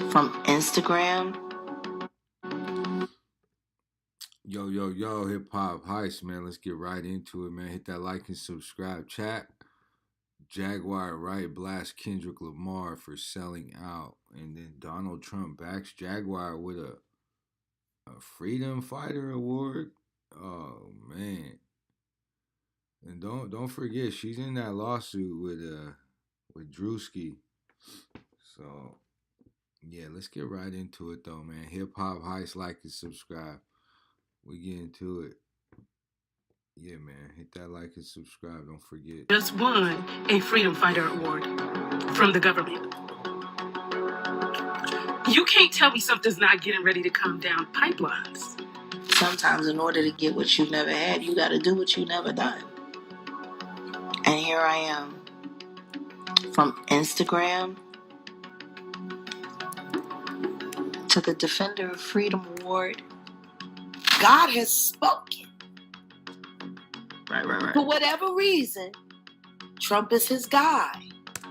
From Instagram. Yo, hip hop heist, man. Let's get right into it, man. Hit that like and subscribe. Chat. Jaguar Wright blasts Kendrick Lamar for selling out, and then Donald Trump backs Jaguar with a Freedom Fighter Award. Oh man! And don't forget, she's in that lawsuit with Drewski. So yeah, let's get right into it though, man. Hip hop heist, like and subscribe. We get into it. Yeah, man. Hit that like and subscribe. Don't forget. Just won a Freedom Fighter Award from the government. You can't tell me something's not getting ready to come down pipelines. Sometimes in order to get what you never had, you got to do what you never done. And here I am. From Instagram to the Defender of Freedom Award. God has spoken. Right. For whatever reason, Trump is his guy.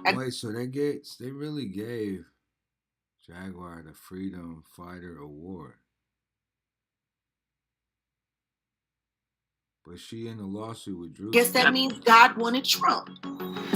Wait, so they really gave Jaguar the Freedom Fighter Award. But she in a lawsuit with Drew. Guess that means God wanted Trump.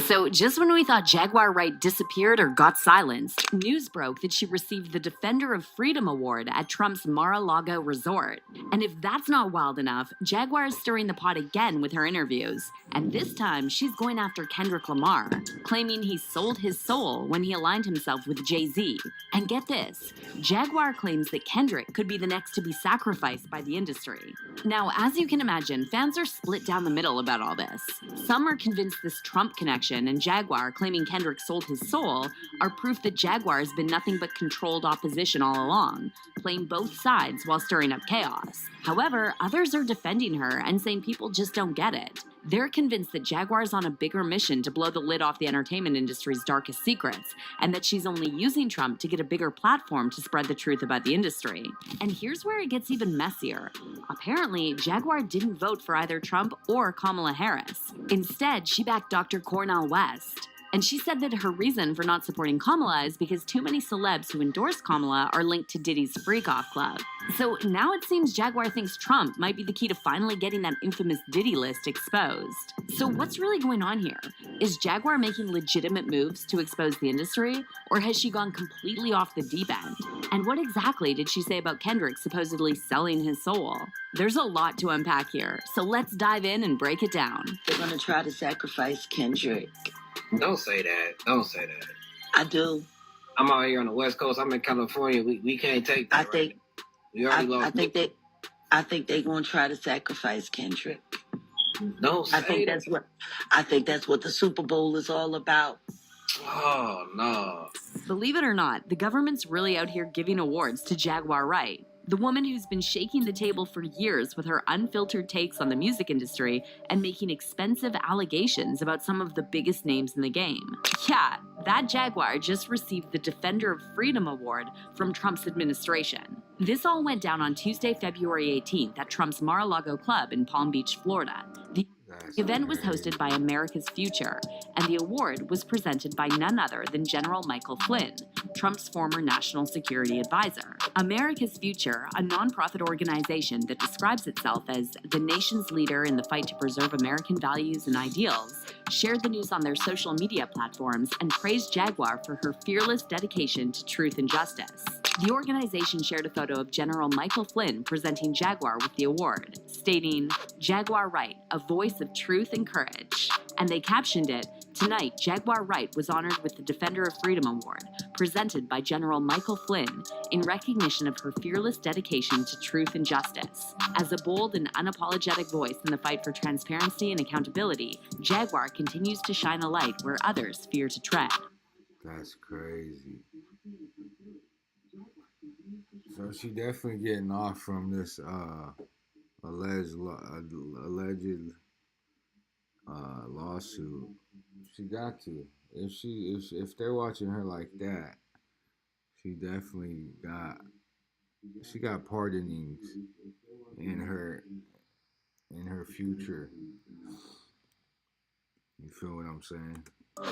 So just when we thought Jaguar Wright disappeared or got silenced, news broke that she received the Defender of Freedom Award at Trump's Mar-a-Lago resort. And if that's not wild enough, Jaguar is stirring the pot again with her interviews. And this time, she's going after Kendrick Lamar, claiming he sold his soul when he aligned himself with Jay-Z. And get this, Jaguar claims that Kendrick could be the next to be sacrificed by the industry. Now, as you can imagine, fans are split down the middle about all this. Some are convinced this Trump connection and Jaguar claiming Kendrick sold his soul are proof that Jaguar has been nothing but controlled opposition all along, playing both sides while stirring up chaos. However, others are defending her and saying people just don't get it. They're convinced that Jaguar's on a bigger mission to blow the lid off the entertainment industry's darkest secrets, and that she's only using Trump to get a bigger platform to spread the truth about the industry. And here's where it gets even messier. Apparently, Jaguar didn't vote for either Trump or Kamala Harris. Instead, she backed Dr. Cornel West. And she said that her reason for not supporting Kamala is because too many celebs who endorse Kamala are linked to Diddy's Freak-Off Club. So now it seems Jaguar thinks Trump might be the key to finally getting that infamous Diddy list exposed. So what's really going on here? Is Jaguar making legitimate moves to expose the industry? Or has she gone completely off the deep end? And what exactly did she say about Kendrick supposedly selling his soul? There's a lot to unpack here, so let's dive in and break it down. They're gonna try to sacrifice Kendrick. Don't say that. Don't say that. I do. I'm out here on the West Coast. I'm in California. We can't take that. We already lost. I think they're gonna try to sacrifice Kendrick. Don't say I think that's what the Super Bowl is all about. Oh no. Believe it or not, the government's really out here giving awards to Jaguar Wright, the woman who's been shaking the table for years with her unfiltered takes on the music industry and making expensive allegations about some of the biggest names in the game. Yeah, that Jaguar just received the Defender of Freedom Award from Trump's administration. This all went down on Tuesday, February 18th at Trump's Mar-a-Lago Club in Palm Beach, Florida. The event was hosted by America's Future, and the award was presented by none other than General Michael Flynn, Trump's former national security advisor. America's Future, a nonprofit organization that describes itself as the nation's leader in the fight to preserve American values and ideals, shared the news on their social media platforms and praised Jaguar for her fearless dedication to truth and justice. The organization shared a photo of General Michael Flynn presenting Jaguar with the award, stating, "Jaguar Wright, a voice of truth and courage." And they captioned it, "Tonight, Jaguar Wright was honored with the Defender of Freedom Award, presented by General Michael Flynn in recognition of her fearless dedication to truth and justice. As a bold and unapologetic voice in the fight for transparency and accountability, Jaguar continues to shine a light where others fear to tread." That's crazy. So she definitely getting off from this alleged lawsuit. She got to. If they're watching her like that, She definitely got pardonings in her future. You feel what I'm saying?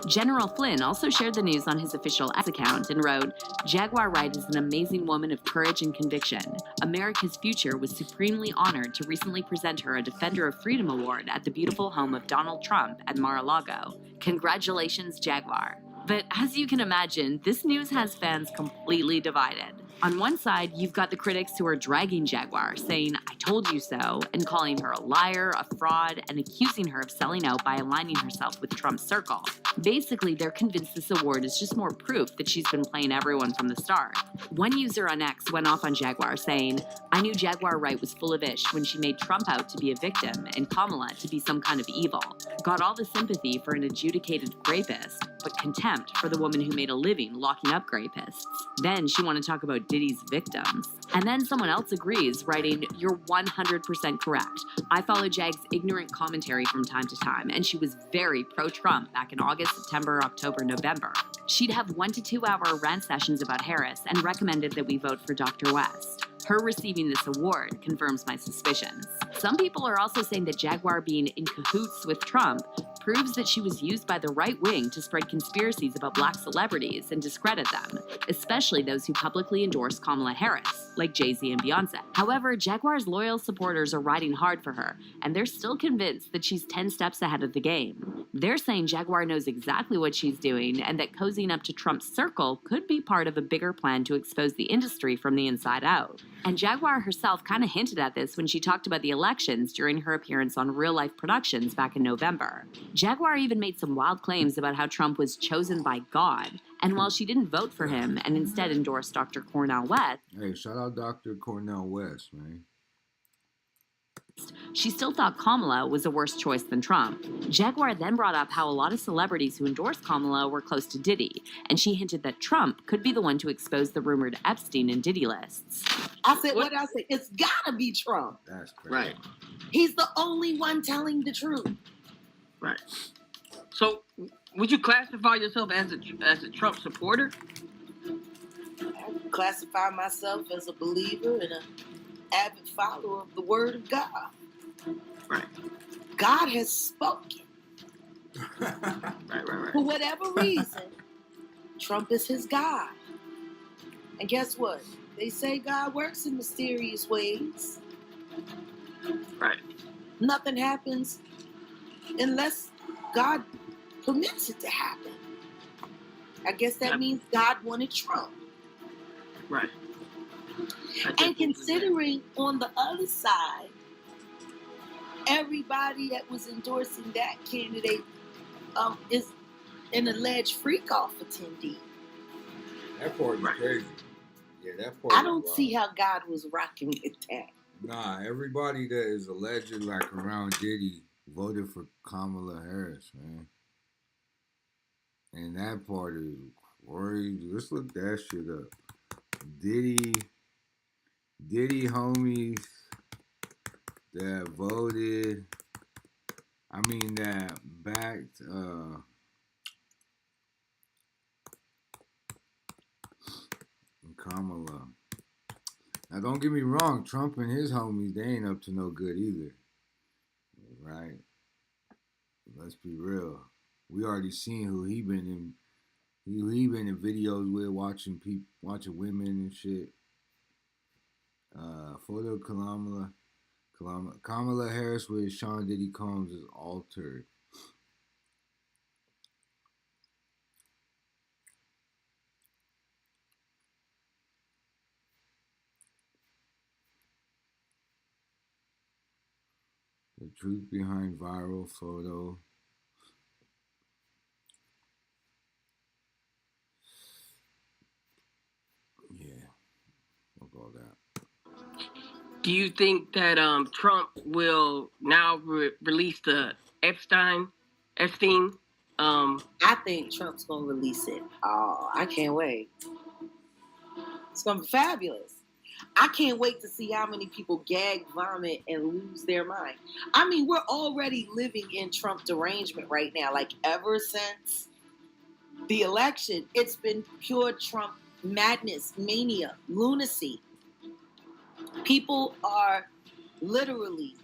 General Flynn also shared the news on his official X account and wrote, Jaguar Wright is an amazing woman of courage and conviction. America's Future was supremely honored to recently present her a Defender of Freedom Award at the beautiful home of Donald Trump at Mar-a-Lago. Congratulations, Jaguar. But as you can imagine, this news has fans completely divided. On one side, you've got the critics who are dragging Jaguar, saying, I told you so, and calling her a liar, a fraud, and accusing her of selling out by aligning herself with Trump's circle. Basically, they're convinced this award is just more proof that she's been playing everyone from the start. One user on X went off on Jaguar saying, I knew Jaguar Wright was full of ish when she made Trump out to be a victim and Kamala to be some kind of evil. Got all the sympathy for an adjudicated rapist, but contempt for the woman who made a living locking up rapists. Then she wanted to talk about Diddy's victims. And then someone else agrees, writing, you're 100% correct. I follow Jag's ignorant commentary from time to time, and she was very pro-Trump back in August, September, October, November. She'd have 1 to 2 hour rant sessions about Harris and recommended that we vote for Dr. West. Her receiving this award confirms my suspicions. Some people are also saying that Jaguar being in cahoots with Trump proves that she was used by the right wing to spread conspiracies about black celebrities and discredit them, especially those who publicly endorse Kamala Harris, like Jay-Z and Beyonce. However, Jaguar's loyal supporters are riding hard for her, and they're still convinced that she's 10 steps ahead of the game. They're saying Jaguar knows exactly what she's doing, and that cozying up to Trump's circle could be part of a bigger plan to expose the industry from the inside out. And Jaguar herself kind of hinted at this when she talked about the elections during her appearance on Real Life Productions back in November. Jaguar even made some wild claims about how Trump was chosen by God, and while she didn't vote for him and instead endorsed Dr. Cornel West, Hey, shout out Dr. Cornel West, man. she still thought Kamala was a worse choice than Trump. Jaguar then brought up how a lot of celebrities who endorsed Kamala were close to Diddy, and she hinted that Trump could be the one to expose the rumored Epstein and Diddy lists. I said, what I said? It's gotta be Trump. That's crazy. Right. He's the only one telling the truth. Right. So, would you classify yourself as a Trump supporter? I classify myself as a believer and an avid follower of the Word of God. Right. God has spoken. Right. For whatever reason, Trump is his God. And guess what? They say God works in mysterious ways. Right. Nothing happens unless God permits it to happen. I guess that means God wanted Trump. Right. And considering on the other side, everybody that was endorsing that candidate is an alleged freak-off attendee. That part is crazy. Yeah, that part. I don't see how God was rocking with that. Nah, everybody that is alleged like around Diddy voted for Kamala Harris, man. And that part is crazy. Let's look that shit up. Diddy homies that voted, that backed Kamala. Now don't get me wrong, Trump and his homies, they ain't up to no good either. Right? Let's be real. We already seen who he been in videos with, watching women and shit. Photo of Kamala Harris with Sean Diddy Combs is altered. The truth behind viral photo. Yeah, fuck all that. Do you think that Trump will now release the Epstein? I think Trump's gonna release it. Oh, I can't wait. It's gonna be fabulous. I can't wait to see how many people gag, vomit, and lose their mind. I mean, we're already living in Trump derangement right now. Like, ever since the election, it's been pure Trump madness, mania, lunacy. People are literally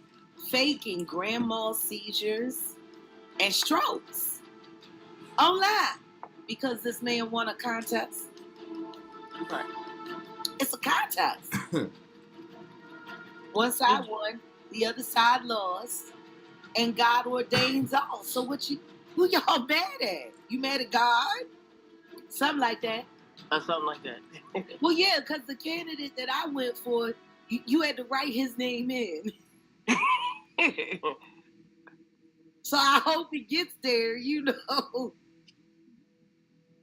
faking grand mal seizures and strokes online because this man won a contest. Right. It's a contest. One side won, the other side lost, and God ordains all. So who y'all mad at? You mad at God? Something like that. Or something like that. Well, yeah, because the candidate that I went for, you had to write his name in. So I hope he gets there, you know.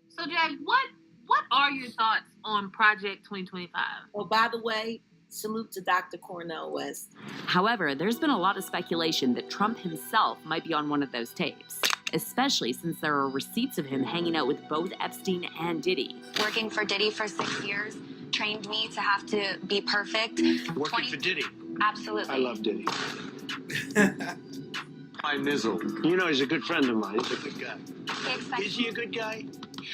So, Jag, what are your thoughts on Project 2025? Oh, by the way, salute to Dr. Cornel West. However, there's been a lot of speculation that Trump himself might be on one of those tapes, especially since there are receipts of him hanging out with both Epstein and Diddy. Working for Diddy for 6 years trained me to have to be perfect. Working for Diddy. Absolutely. I love Diddy. Hi, Nizzle. You know, he's a good friend of mine. He's a good guy. He expects- Is he a good guy?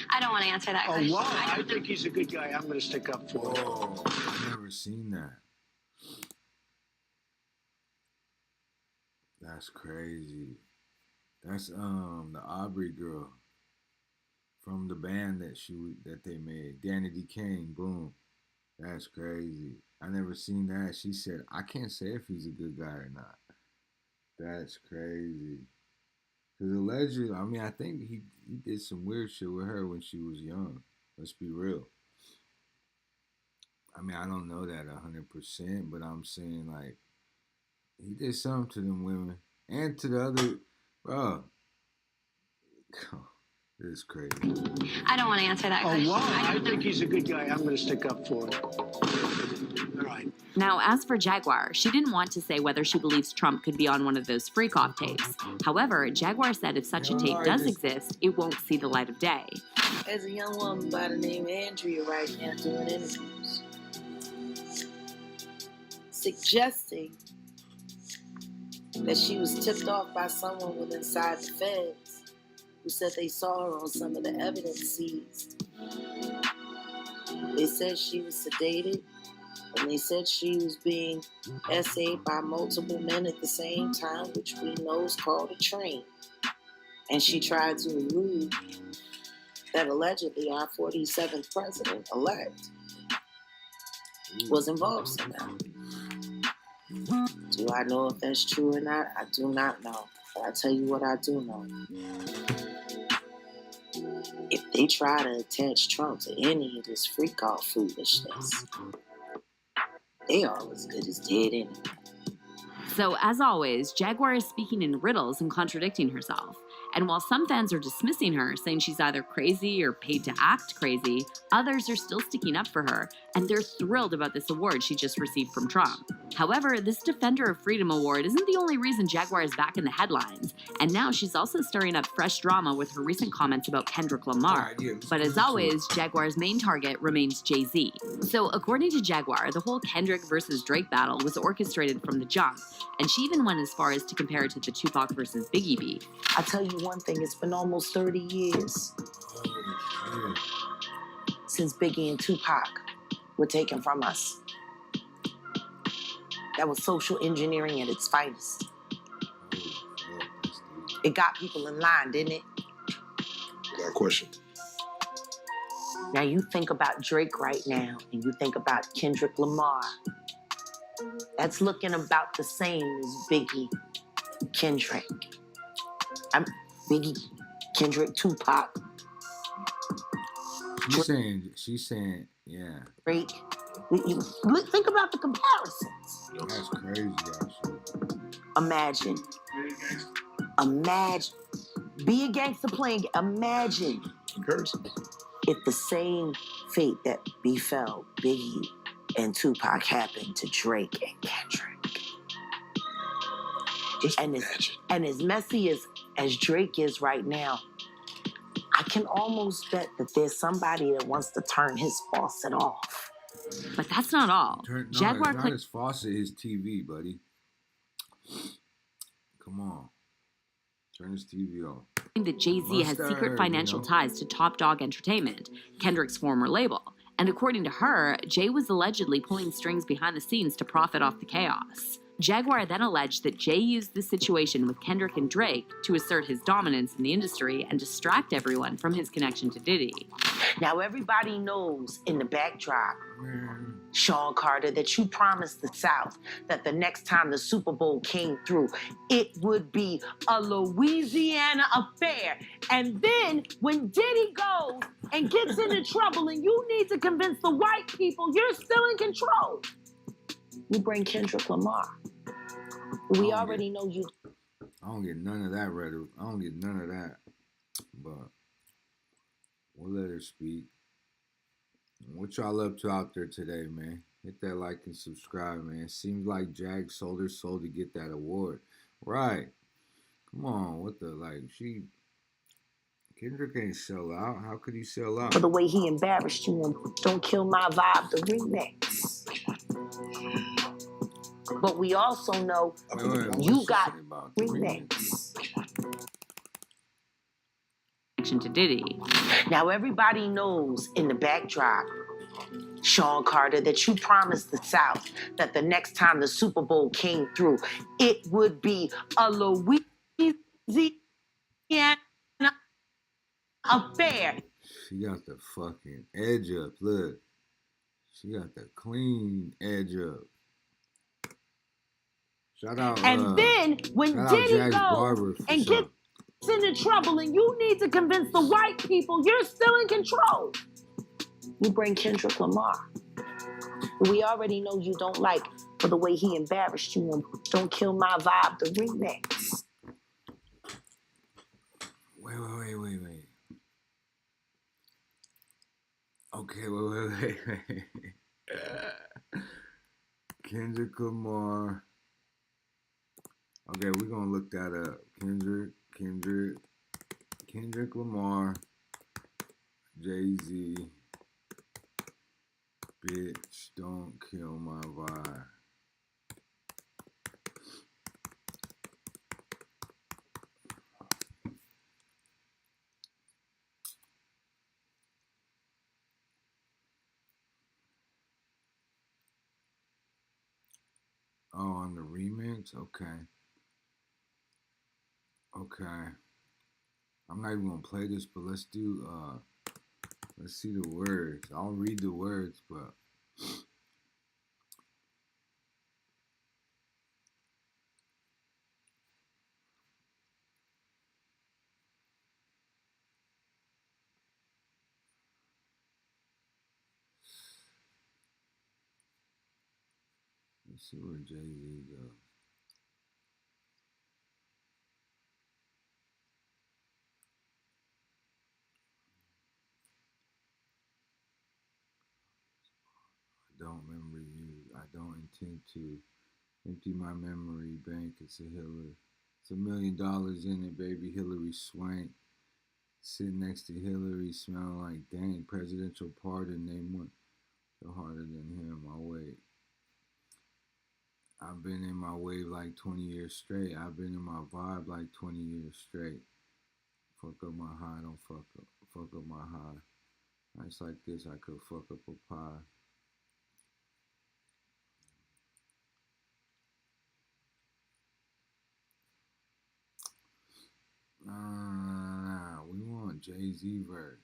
I don't want to answer that question. Oh, wow. I think he's a good guy. I'm going to stick up for him. Oh, I've never seen that. That's crazy. That's the Aubrey girl from the band that they made, Danity Kane. Boom. That's crazy. I never seen that. She said, I can't say if he's a good guy or not. That's crazy. Because allegedly, I mean, I think he did some weird shit with her when she was young. Let's be real. I mean, I don't know that 100%, but I'm saying, like, he did something to them women. And to the other, bro. This is crazy. I don't want to answer that question. Oh, wow. I think he's a good guy. I'm going to stick up for him. All right. Now, as for Jaguar, she didn't want to say whether she believes Trump could be on one of those freak-off tapes. However, Jaguar said if such a tape does exist, it won't see the light of day. There's a young woman by the name of Andrea right now doing interviews, suggesting that she was tipped off by someone with inside the feds who said they saw her on some of the evidence seized. They said she was sedated, and they said she was being essayed by multiple men at the same time, which we know is called a train. And she tried to elude that allegedly our 47th president-elect was involved somehow. Do I know if that's true or not? I do not know. But I tell you what I do know. If they try to attach Trump to any of this freak-out foolishness, they are as good as dead anyway. So, as always, Jaguar is speaking in riddles and contradicting herself. And while some fans are dismissing her, saying she's either crazy or paid to act crazy, others are still sticking up for her, and they're thrilled about this award she just received from Trump. However, this Defender of Freedom award isn't the only reason Jaguar is back in the headlines, and now she's also stirring up fresh drama with her recent comments about Kendrick Lamar. But as always, Jaguar's main target remains Jay-Z. So according to Jaguar, the whole Kendrick versus Drake battle was orchestrated from the jump, and she even went as far as to compare it to the Tupac versus Biggie beef. I tell you one thing, it's been almost 30 years since Biggie and Tupac were taken from us. That was social engineering at its finest. It got people in line, didn't it? Got a question. Now you think about Drake right now, and you think about Kendrick Lamar. That's looking about the same as Biggie, Kendrick. Biggie, Kendrick, Tupac. She's saying, yeah. Drake. Think about the comparisons. That's crazy, actually. Imagine. Be a gangster playing. Imagine Comparisons. if the same fate that befell Biggie and Tupac happened to Drake and Kendrick. Just And imagine. as messy as Drake is right now, I can almost bet that there's somebody that wants to turn his faucet off. But that's not all. Jaguar it's not his faucet, his TV, buddy. Come on. Turn his TV off. claimed that Jay-Z has secret financial ties to Top Dog Entertainment, Kendrick's former label. And according to her, Jay was allegedly pulling strings behind the scenes to profit off the chaos. Jaguar then alleged that Jay used the situation with Kendrick and Drake to assert his dominance in the industry and distract everyone from his connection to Diddy. Now everybody knows in the backdrop, Sean Carter, that you promised the South that the next time the Super Bowl came through, it would be a Louisiana affair. And then when Diddy goes and gets into trouble and you need to convince the white people you're still in control, you bring Kendrick Lamar. We already know you. I don't get none of that rhetoric. I don't get none of that. But we'll let her speak. What y'all up to out there today, man? Hit that like and subscribe, man. Seems like Jag sold her soul to get that award. Right. Come on. What the, like, Kendrick ain't sell out. How could he sell out? For the way he embarrassed you on Don't Kill My Vibe, the remix. But we also know you got remix. To Diddy. Now everybody knows in the backdrop, Sean Carter, that you promised the South that the next time the Super Bowl came through, it would be a Louisiana affair. She got the fucking edge up. Look. She got the clean edge up. Shout out. And then when Diddy goes and gets into trouble and you need to convince the white people you're still in control, you bring Kendrick Lamar. We already know you don't like for the way he embarrassed you on Don't Kill My Vibe, the remix. Wait. Okay, wait. Kendrick Lamar. Okay, we're gonna look that up. Kendrick Lamar, Jay-Z, bitch, don't kill my vibe. Oh, on the remix? Okay. I'm not even gonna play this, but let's see the words. I'll read the words, but let's see where Jay-Z goes. I don't remember you. I don't intend to empty my memory bank. It's $1 million in it, baby. Hillary Swank. Sitting next to Hillary, smelling like dang. Presidential pardon, name one. So harder than him. I wait. I've been in my wave like 20 years straight. I've been in my vibe like 20 years straight. Fuck up my high, don't fuck up my high. Nights like this, I could fuck up a pie. Nah, we want Jay-Z verse.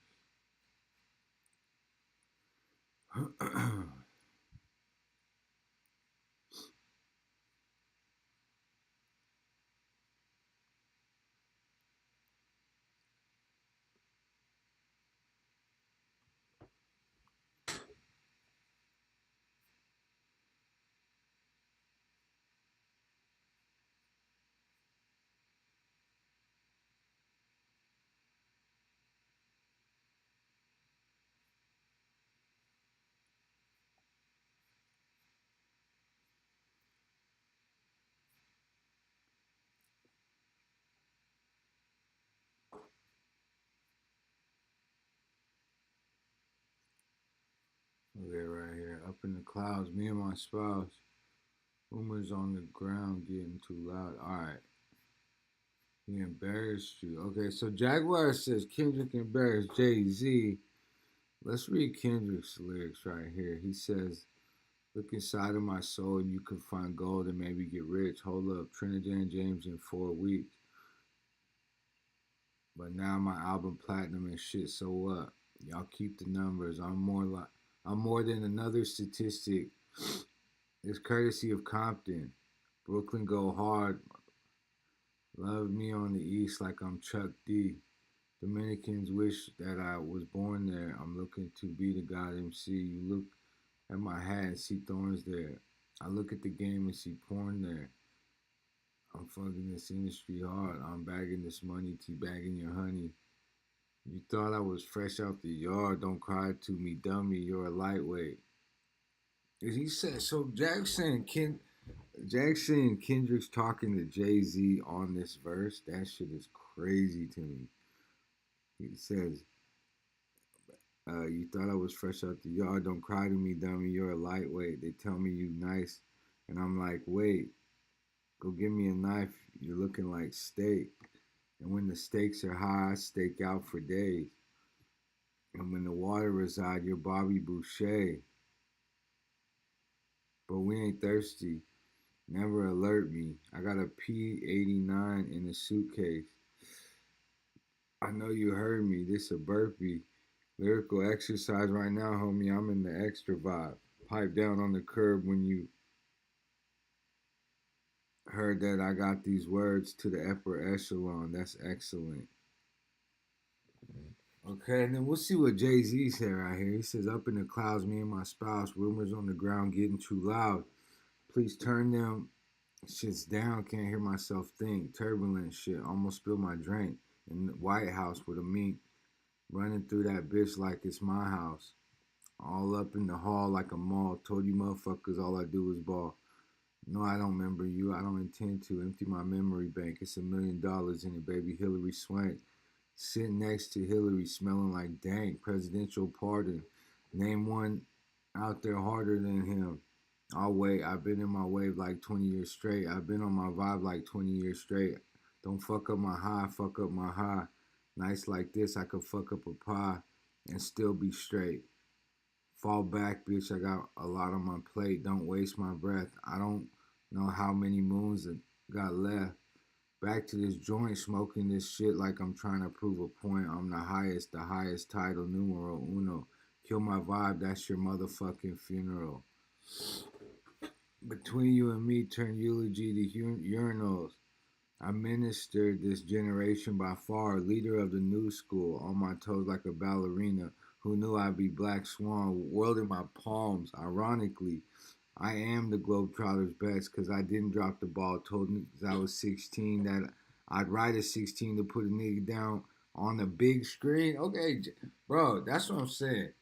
Okay, right here. Up in the clouds, me and my spouse. Rumors on the ground getting too loud. Alright. He embarrassed you. Okay, so Jaguar says Kendrick embarrassed Jay-Z. Let's read Kendrick's lyrics right here. He says, look inside of my soul and you can find gold and maybe get rich. Hold up, Trinidad James in 4 weeks. But now my album platinum and shit, so what? Y'all keep the numbers. I'm more than another statistic. It's courtesy of Compton. Brooklyn go hard. Love me on the east like I'm Chuck D. Dominicans wish that I was born there. I'm looking to be the God MC. You look at my hat and see thorns there. I look at the game and see porn there. I'm fucking this industry hard. I'm bagging this money, teabagging your honey. You thought I was fresh out the yard. Don't cry to me, dummy. You're a lightweight. He said, so Jackson and Kendrick's talking to Jay-Z on this verse. That shit is crazy to me. He says, you thought I was fresh out the yard. Don't cry to me, dummy. You're a lightweight. They tell me you nice. And I'm like, wait, go give me a knife. You're looking like steak. And when the stakes are high, I stake out for days. And when the water reside, you're Bobby Boucher. But we ain't thirsty. Never alert me. I got a P89 in a suitcase. I know you heard me. This a burpee. Lyrical exercise right now, homie. I'm in the extra vibe. Pipe down on the curb when you heard that I got these words to the upper echelon. That's excellent. Okay, and then we'll see what Jay-Z said right here. He says, up in the clouds, me and my spouse, rumors on the ground getting too loud. Please turn them shits down, can't hear myself think. Turbulent shit, almost spilled my drink. In the White House with a mink, running through that bitch like it's my house. All up in the hall like a mall. Told you motherfuckers all I do is ball. No, I don't remember you. I don't intend to. Empty my memory bank. It's $1 million in it, baby. Hillary Swank. Sitting next to Hillary, smelling like dank. Presidential pardon. Name one out there harder than him. I'll wait. I've been in my wave like 20 years straight. I've been on my vibe like 20 years straight. Don't fuck up my high. Fuck up my high. Nights like this, I could fuck up a pie and still be straight. Fall back, bitch. I got a lot on my plate. Don't waste my breath. I don't know how many moons got left. Back to this joint, smoking this shit like I'm trying to prove a point. I'm the highest title, numero uno. Kill my vibe, that's your motherfucking funeral. Between you and me, turn eulogy to urinals. I ministered this generation by far, leader of the new school, on my toes like a ballerina. Who knew I'd be Black Swan, world in my palms. Ironically, I am the Globetrotters best because I didn't drop the ball. Told niggas I was 16 that I'd ride at 16 to put a nigga down on the big screen. Okay, bro, that's what I'm saying.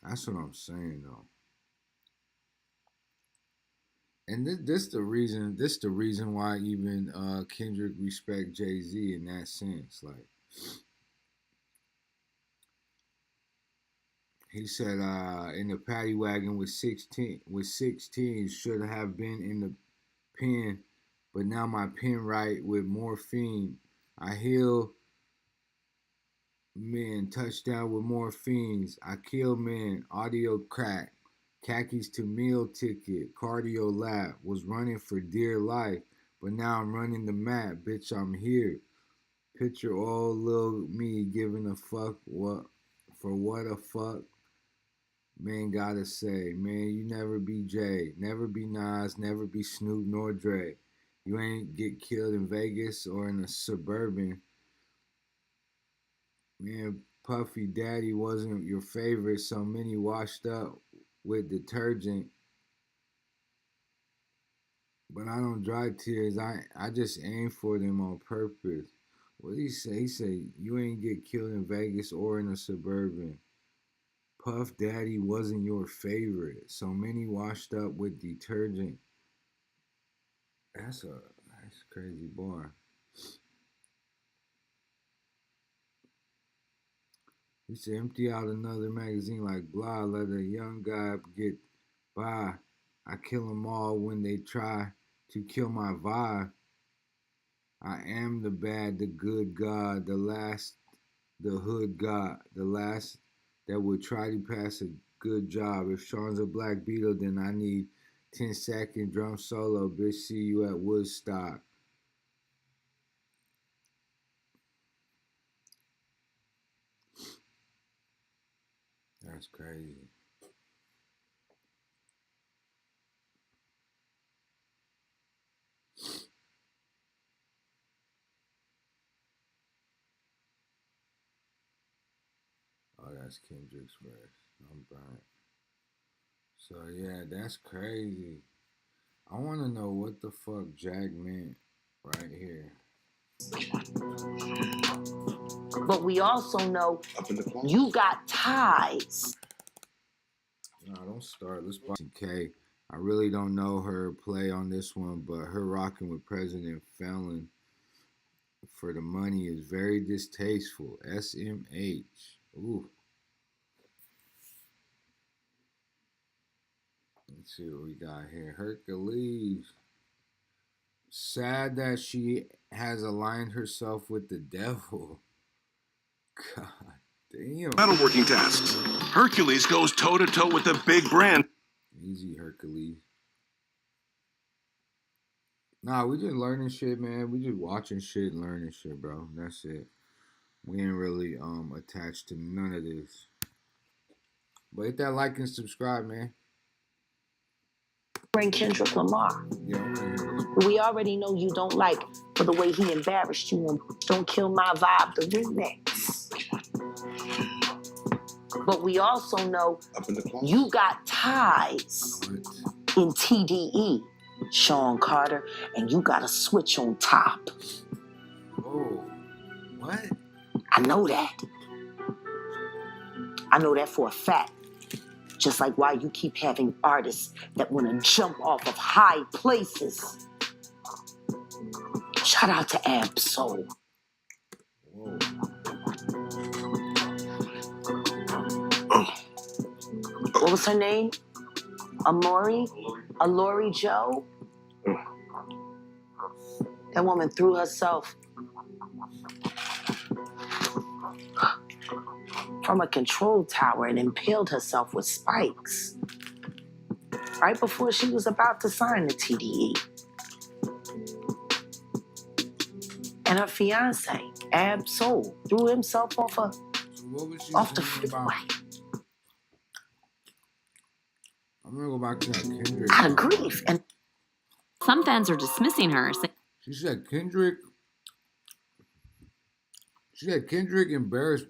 That's what I'm saying, though. And this the reason why even Kendrick respect Jay-Z in that sense. Like, he said, in the paddy wagon with 16 should have been in the pen, but now my pen right with morphine. I heal men, touchdown with morphines. I kill men, audio crack. Khakis to meal ticket, cardio lap, was running for dear life, but now I'm running the map, bitch, I'm here. Picture old little me giving a fuck what a fuck man gotta say. Man, you never be Jay, never be Nas, never be Snoop nor Dre. You ain't get killed in Vegas or in a suburban. Man, Puffy Daddy wasn't your favorite, so many washed up with detergent. But I don't dry tears. I just aim for them on purpose. What did he say? He said, you ain't get killed in Vegas or in a suburban. Puff Daddy wasn't your favorite. So many washed up with detergent. That's a crazy bar. He said, empty out another magazine like blah. Let a young guy get by. I kill them all when they try to kill my vibe. I am the bad, the good God, the last, the hood God, the last that would try to pass a good job. If Sean's a Black Beatle, then I need 10-second drum solo. Bitch, see you at Woodstock. That's crazy. Oh, that's Kendrick's verse. I'm burnt. So yeah, that's crazy. I want to know what the fuck Jag meant right here. But we also know you got ties. No, don't start. Let's buy K. I really don't know her play on this one, but her rocking with President Felon for the money is very distasteful. SMH. Ooh. Let's see what we got here. Hercules. Sad that she has aligned herself with the devil. God damn. Metalworking tasks. Hercules goes toe-to-toe with the big brand. Easy, Hercules. Nah, we just learning shit, man. We just watching shit and learning shit, bro. That's it. We ain't really attached to none of this. But hit that like and subscribe, man. Bring Kendrick Lamar. Yeah, We already know you don't like for the way he embarrassed you on Don't Kill My Vibe, the remix. But we also know you got ties in TDE, Sean Carter, and you got a switch on top. Whoa. What? I know that. I know that for a fact. Just like why you keep having artists that want to jump off of high places. Shout out to App Soul. Whoa. What was her name? Alori Joe? That woman threw herself from a control tower and impaled herself with spikes right before she was about to sign the TDE. And her fiance, Ab Soul, threw himself off the freeway. I'm gonna go back to that Kendrick. Out of grief. And some fans are dismissing her. She said Kendrick embarrassed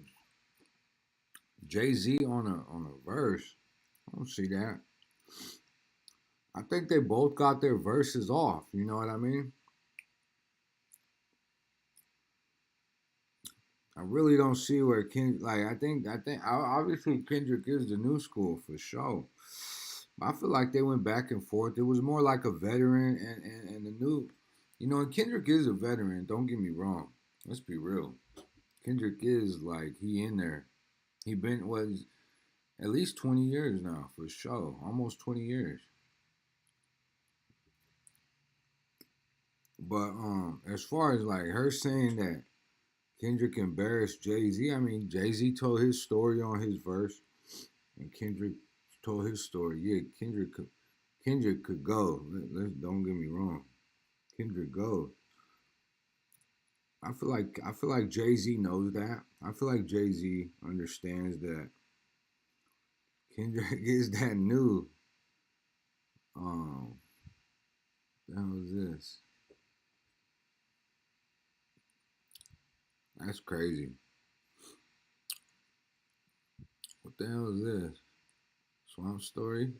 Jay-Z on a verse. I don't see that. I think they both got their verses off. You know what I mean? I really don't see where I think obviously Kendrick is the new school for sure. But I feel like they went back and forth. It was more like a veteran and the new, and Kendrick is a veteran. Don't get me wrong. Let's be real. Kendrick is like he in there. He was at least 20 years now for sure. Almost 20 years. But as far as like her saying that Kendrick embarrassed Jay-Z, I mean Jay-Z told his story on his verse, and Kendrick told his story. Yeah, Kendrick could go. Don't get me wrong. Kendrick goes. I feel like Jay-Z knows that. I feel like Jay-Z understands that Kendrick is that new. The hell is this? That's crazy. What the hell is this? Swamp Story?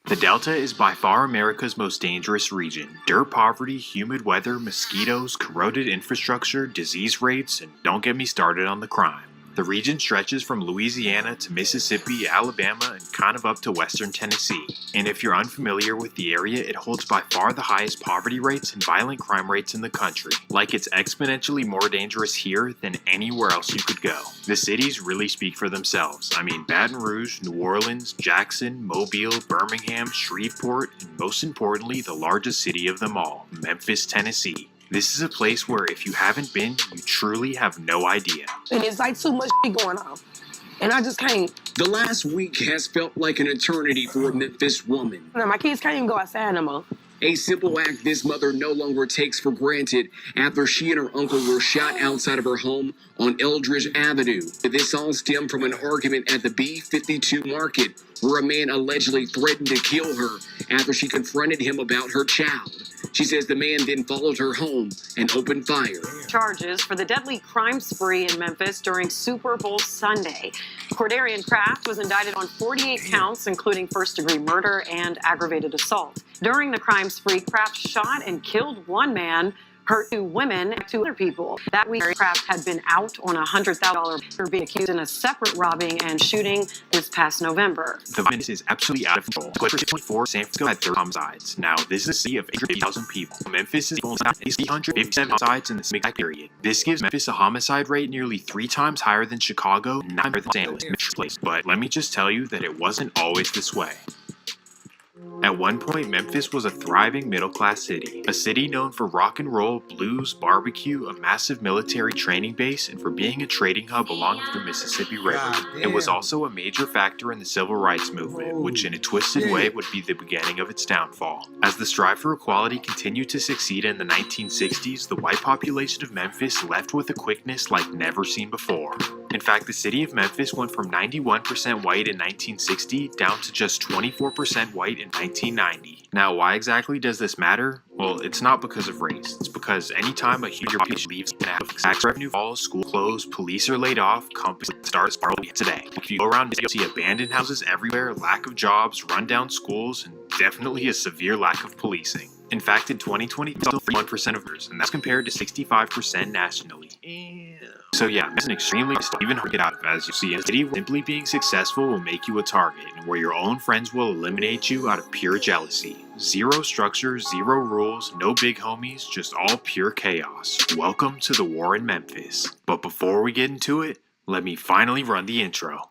The Delta is by far America's most dangerous region. Dirt poverty, humid weather, mosquitoes, corroded infrastructure, disease rates, and don't get me started on the crime. The region stretches from Louisiana to Mississippi, Alabama, and kind of up to western Tennessee. And if you're unfamiliar with the area, it holds by far the highest poverty rates and violent crime rates in the country. Like, it's exponentially more dangerous here than anywhere else you could go. The cities really speak for themselves. I mean, Baton Rouge, New Orleans, Jackson, Mobile, Birmingham, Shreveport, and most importantly, the largest city of them all, Memphis, Tennessee. This is a place where if you haven't been, you truly have no idea. And it's like too much going on. And I just can't. The last week has felt like an eternity for a Memphis woman. My kids can't even go outside no more. A simple act this mother no longer takes for granted after she and her uncle were shot outside of her home on Eldridge Avenue. This all stemmed from an argument at the B52 market where a man allegedly threatened to kill her after she confronted him about her child. She says the man then followed her home and opened fire. Charges for the deadly crime spree in Memphis during Super Bowl Sunday. Cordarian Kraft was indicted on 48 counts, including first-degree murder and aggravated assault. During the crime spree, Kraft shot and killed one man, hurt two women and two other people. That week, Kraft had been out on $100,000 for being accused in a separate robbing and shooting this past November. The violence is absolutely out of control. 2024, San Francisco had 30 homicides. Now, this is a city of 880,000 people. Memphis is 857 homicides in the same exact period. This gives Memphis a homicide rate nearly 3 times higher than Chicago, 9 higher than Los Angeles. But let me just tell you that it wasn't always this way. At one point, Memphis was a thriving middle-class city. A city known for rock and roll, blues, barbecue, a massive military training base, and for being a trading hub along the Mississippi River. It was also a major factor in the civil rights movement, which in a twisted way would be the beginning of its downfall. As the strive for equality continued to succeed in the 1960s, the white population of Memphis left with a quickness like never seen before. In fact, the city of Memphis went from 91% white in 1960 down to just 24% white in 1990. Now, why exactly does this matter? Well, it's not because of race. It's because anytime a huge population leaves, tax revenue falls, school closed, police are laid off, companies start spiraling today. If you go around, you'll see abandoned houses everywhere, lack of jobs, rundown schools, and definitely a severe lack of policing. In fact, in 2020, still 41% of voters, and that's compared to 65% nationally. So yeah, it's an extremely even hard to get out of, as you see. In the city, simply being successful will make you a target, and where your own friends will eliminate you out of pure jealousy. Zero structure, zero rules, no big homies, just all pure chaos. Welcome to the war in Memphis. But before we get into it, let me finally run the intro.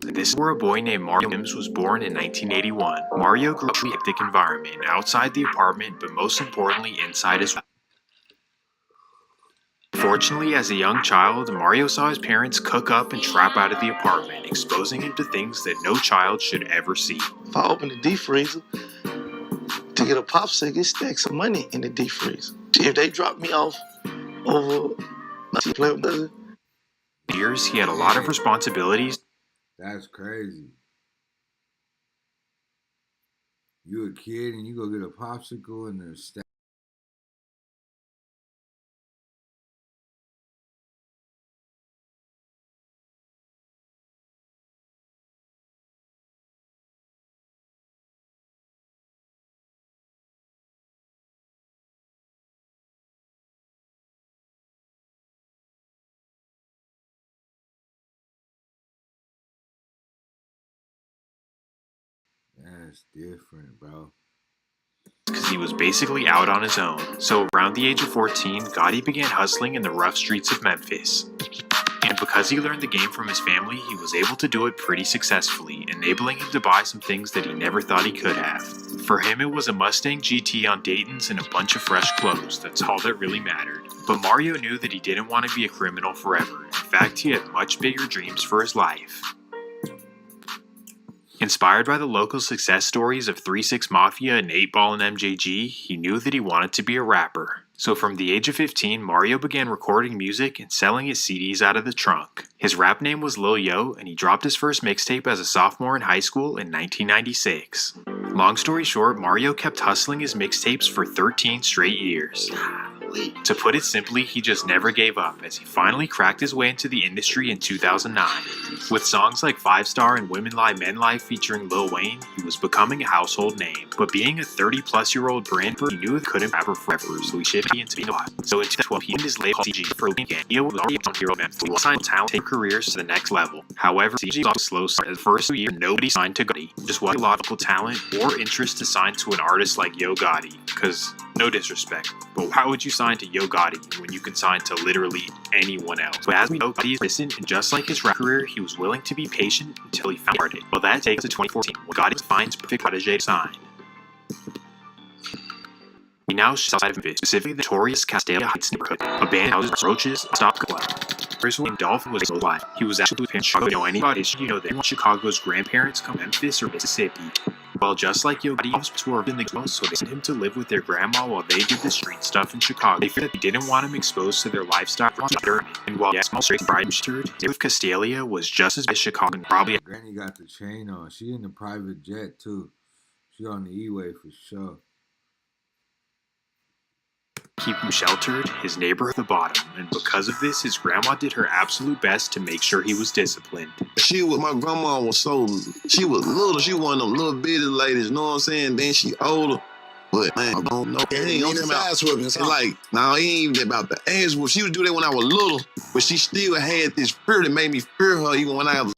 This is where a boy named Mario Mims was born in 1981. Mario grew up in a hectic environment, outside the apartment, but most importantly inside his home. Fortunately, as a young child, Mario saw his parents cook up and trap out of the apartment, exposing him to things that no child should ever see. If I open the deep freezer to get a popsicle, it stacks some money in the deep freezer. If they drop me off over my years, he had a lot of responsibilities. That's crazy. You a kid and you go get a popsicle and there's stack. That's different, bro. Because he was basically out on his own. So around the age of 14, Gotti began hustling in the rough streets of Memphis. And because he learned the game from his family, he was able to do it pretty successfully, enabling him to buy some things that he never thought he could have. For him, it was a Mustang GT on Dayton's and a bunch of fresh clothes. That's all that really mattered. But Mario knew that he didn't want to be a criminal forever. In fact, he had much bigger dreams for his life. Inspired by the local success stories of 3 6 Mafia and 8 Ball and MJG, he knew that he wanted to be a rapper. So from the age of 15, Mario began recording music and selling his CDs out of the trunk. His rap name was Lil Yo, and he dropped his first mixtape as a sophomore in high school in 1996. Long story short, Mario kept hustling his mixtapes for 13 straight years. To put it simply, he just never gave up, as he finally cracked his way into the industry in 2009. With songs like 5 Star and Women Lie, Men Lie featuring Lil Wayne, he was becoming a household name. But being a 30-plus-year-old brand, he knew he couldn't rap forever, so he shifted into being a lot. So in 2012, he and his label CG for Weekend, he was already on Hero Memphis. He signed talent, take careers to the next level. However, CG was off a slow start. The first 2 years, nobody signed to Gotti. Just wasn't logical talent or interest to sign to an artist like Yo Gotti. Cause, no disrespect, but how would you sign to Yo Gotti when you can sign to literally anyone else? But as we know, Gotti is distant, and just like his rap career, he was willing to be patient until he found it. Well, that takes us to 2014, when Gotti finds perfect protege to sign. We now south of Memphis, specifically the notorious Castalia Heights neighborhood. A band houses roaches, stop club. First named Dolphin was so wide. He was actually in Chicago. You know anybody? You know that Chicago's grandparents come from Memphis or Mississippi. Well, just like Yo Gotti were in the house, so they sent him to live with their grandma while they did the street stuff in Chicago. They feared that they didn't want him exposed to their lifestyle. And while small straight bride stirred, with Castalia was just as bad as Chicago and probably. Granny got the chain on. She in the private jet too. She on the E-way for sure. Keep him sheltered, his neighbor at the bottom, and because of this, his grandma did her absolute best to make sure he was disciplined. My grandma was she was little, she one of them little bitty ladies, you know what I'm saying? Then she older, but man, I don't know. It ain't it's like, nah, it ain't even about the ass whoop. She would do that when I was little, but she still had this fear that made me fear her even when I was.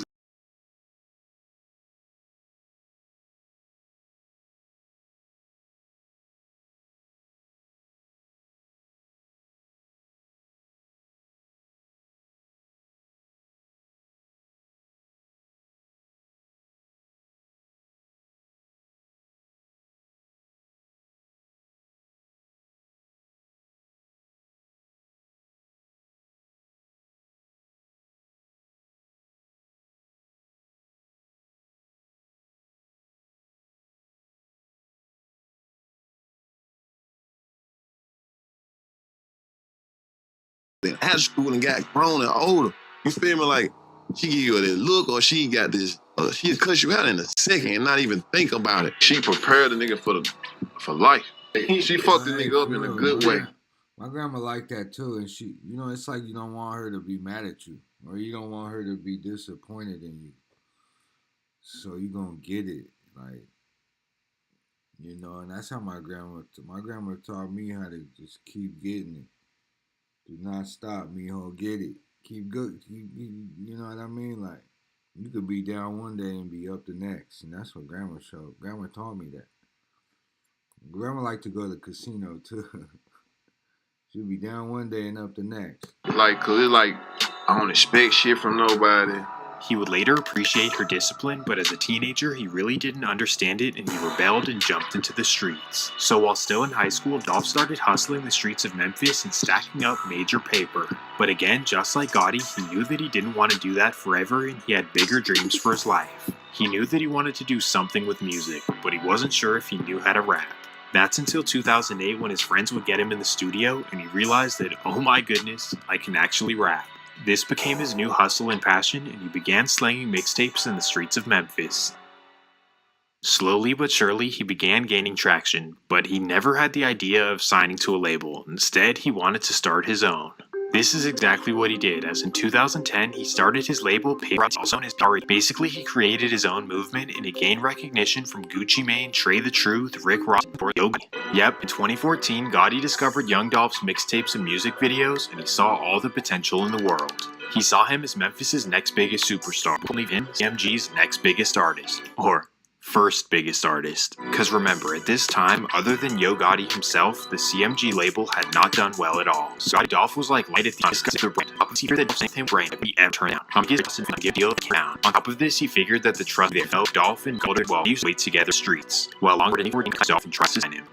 In high school and got grown and older. You feel me? Like, she give you that look or she got this, she'll cuss you out in a second and not even think about it. She prepared the nigga for life. She fucked the nigga up in a good way. My grandma liked that too, and she, you know, it's like you don't want her to be mad at you, or you don't want her to be disappointed in you. So you gonna get it, like, you know, and that's how my grandma taught me how to just keep getting it. Do not stop, mijo. Get it. Keep good. You know what I mean? Like, you could be down one day and be up the next. And that's what Grandma showed. Grandma taught me that. Grandma liked to go to the casino, too. She'd be down one day and up the next. Like, cause it's like, I don't expect shit from nobody. He would later appreciate her discipline, but as a teenager, he really didn't understand it and he rebelled and jumped into the streets. So while still in high school, Dolph started hustling the streets of Memphis and stacking up major paper. But again, just like Gotti, he knew that he didn't want to do that forever and he had bigger dreams for his life. He knew that he wanted to do something with music, but he wasn't sure if he knew how to rap. That's until 2008 when his friends would get him in the studio and he realized that, oh my goodness, I can actually rap. This became his new hustle and passion, and he began slanging mixtapes in the streets of Memphis. Slowly but surely, he began gaining traction, but he never had the idea of signing to a label. Instead, he wanted to start his own. This is exactly what he did, as in 2010, he started his label, also known as Dari. Basically, he created his own movement, and he gained recognition from Gucci Mane, Trey the Truth, Rick Ross, and Yogi. Yep, in 2014, Gotti discovered Young Dolph's mixtapes and music videos, and he saw all the potential in the world. He saw him as Memphis's next biggest superstar, believe him, CMG's next biggest artist, or first biggest artist. Because remember, at this time, other than Yo Gotti himself, the CMG label had not done well at all. So Dolph was like light at the brand. On top of this, he figured that same brand would be ever turned down. On top of this, he figured that the trust of Dolph and Gotti well used to wait together streets, while longer than he would Dolph and trust in him.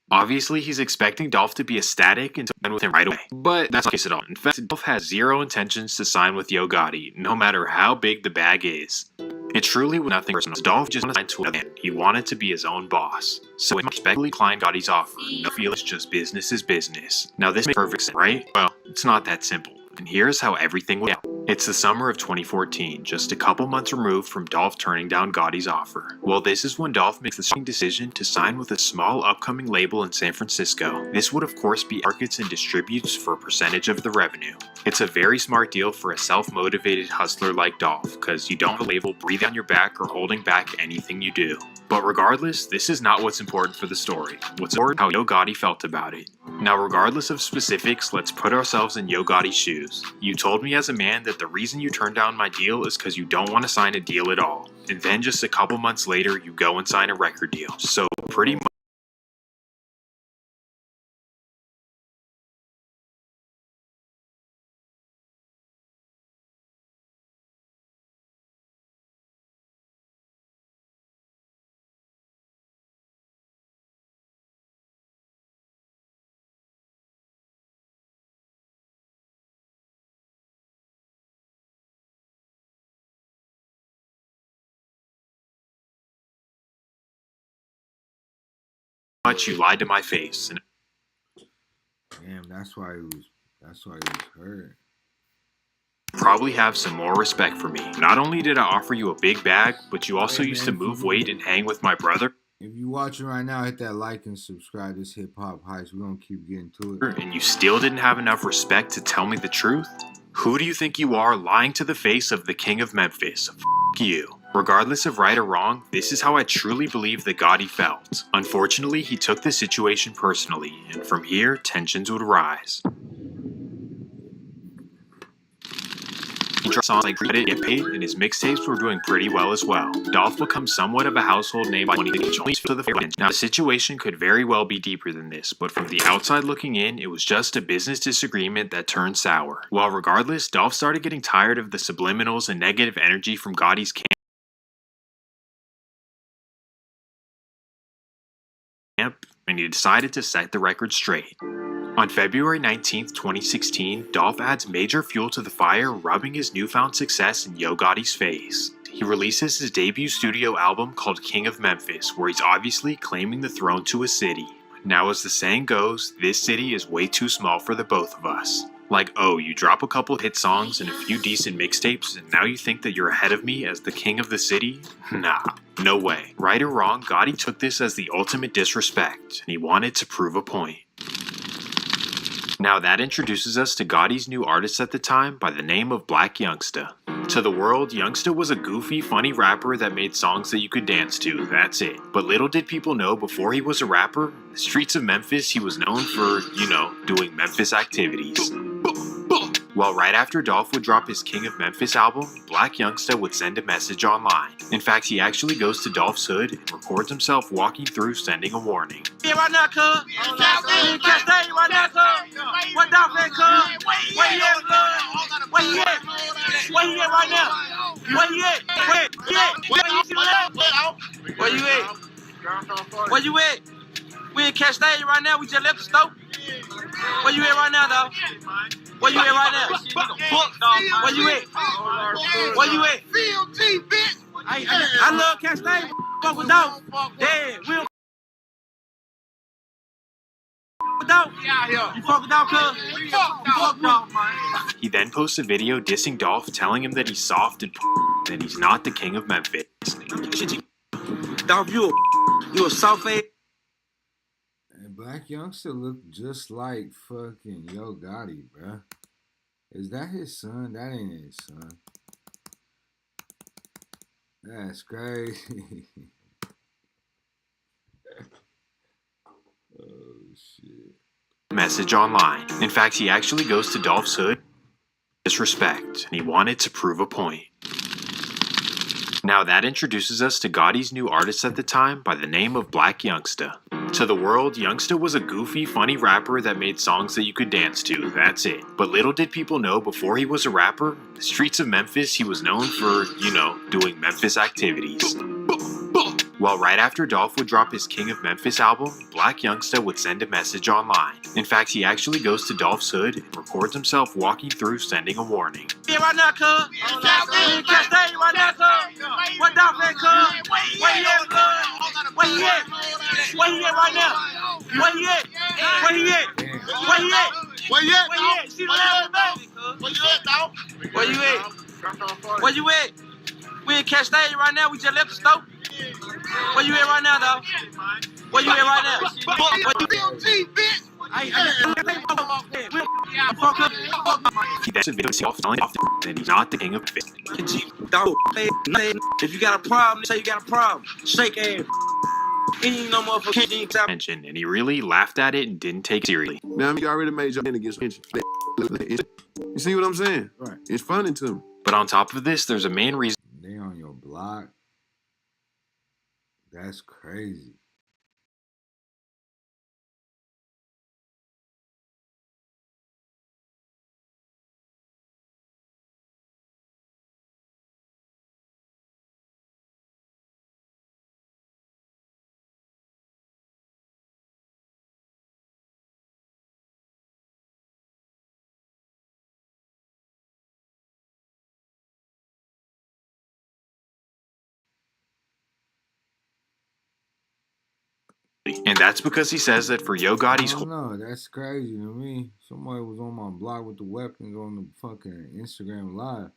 Obviously, he's expecting Dolph to be ecstatic and to sign with him right away. But that's not the case at all. In fact, Dolph has zero intentions to sign with Yo Gotti, no matter how big the bag is. It truly was nothing personal. Dolph just wanted to sign to a band. He wanted to be his own boss. So he respectfully declined Gotti's offer. No feelings, just business is business. Now this makes perfect sense, right? Well, it's not that simple. And here's how everything went out. It's the summer of 2014, just a couple months removed from DOLPH turning down Gotti's offer. Well, this is when DOLPH makes the shocking decision to sign with a small upcoming label in San Francisco. This would of course be markets and distributes for a percentage of the revenue. It's a very smart deal for a self-motivated hustler like DOLPH, cause you don't have a label breathing on your back or holding back anything you do. But regardless, this is not what's important for the story. What's important is how Yo Gotti felt about it. Now, regardless of specifics, let's put ourselves in Yo Gotti's shoes. You told me as a man that the reason you turned down my deal is because you don't want to sign a deal at all. And then just a couple months later, you go and sign a record deal. So pretty much you lied to my face. And Damn, that's why he was hurt. probably have some more respect for me. Not only did I offer you a big bag, but you also used to move weight and hang with my brother. If you watching right now, hit that like and subscribe. This hip hop heist. We're gonna keep getting to it. And you still didn't have enough respect to tell me the truth? Who do you think you are, lying to the face of the king of Memphis? F you. Regardless of right or wrong, this is how I truly believe that Gotti felt. Unfortunately, he took the situation personally, and from here, tensions would rise. He dropped songs like Credit Get Paid, and his mixtapes were doing pretty well as well. DOLPH becomes somewhat of a household name by winning only to the fans. Now, the situation could very well be deeper than this, but from the outside looking in, it was just a business disagreement that turned sour. Well, regardless, DOLPH started getting tired of the subliminals and negative energy from Gotti's camp, and he decided to set the record straight. On February 19th, 2016, DOLPH adds major fuel to the fire, rubbing his newfound success in Yo Gotti's face. He releases his debut studio album called King of Memphis, where he's obviously claiming the throne to a city. Now, as the saying goes, this city is way too small for the both of us. Like, oh, you drop a couple hit songs and a few decent mixtapes, and now you think that you're ahead of me as the king of the city? Nah, no way. Right or wrong, Gotti took this as the ultimate disrespect, and he wanted to prove a point. Now that introduces us to Gotti's new artist at the time by the name of Black Youngsta. To the world, Youngsta was a goofy, funny rapper that made songs that you could dance to, that's it. But little did people know, before he was a rapper, in the streets of Memphis, he was known for, doing Memphis activities. Well, right after DOLPH would drop his King of Memphis album, Black Youngsta would send a message online. In fact, he actually goes to DOLPH's hood and records himself walking through, sending a warning. Yeah, right now, cuz. Can't stay right now, cuz. What DOLPH at, cuz? Where you at, cuz? Where you at? Where you at right now? Where you at? Where you at? Where you at? We in Cat Stage right now. We just left the store. Where you at right now, dog? Where you at right now? Where you at? Where you at? I love Cat Stage. Fuck with dog. Yeah, we don't. You fuck with dog, cuz? You fuck with dog, man. He then posts a video dissing DOLPH, telling him that he's soft and that he's not the king of Memphis. Dog, you a soft ass. Black Youngsta look just like fucking Yo Gotti, bruh. Is that his son? That ain't his son. That's crazy. Oh, shit. Message online. In fact, he actually goes to DOLPH's hood, disrespect, and he wanted to prove a point. Now that introduces us to Gotti's new artist at the time by the name of Black Youngsta. To the world, Youngsta was a goofy, funny rapper that made songs that you could dance to, that's it. But little did people know, before he was a rapper, in the streets of Memphis, he was known for, doing Memphis activities. Well, right after DOLPH would drop his King of Memphis album, Black Youngsta would send a message online. In fact, he actually goes to DOLPH's hood and records himself walking through, sending a warning. Yeah, right now, cuz. Can't stay right now, cuz. What DOLPH at, cuz? Where you at, cuz? Where you at? Where you at right now? Where you at? Where he at? Where he at? Where you at, Where he at? See the last thing? Where you at, dog? Where you at? Where you at? We in Cash Stadium right now. We just left the store. Where you at right now, dog? Where you at right now? That's a video self telling often that he's not the king of fit. If you got a problem, say you got a problem. Shake ass. Ain't no motherfucking mention, and he really laughed at it and didn't take it seriously. Now you already made your hand against attention. You see what I'm saying? Right. It's funny to me. But on top of this, there's a main reason They on your block. That's crazy. and that's because he says that for Yo Gotti's whole No, that's crazy to me. Somebody was on my block with the weapons on the fucking Instagram live.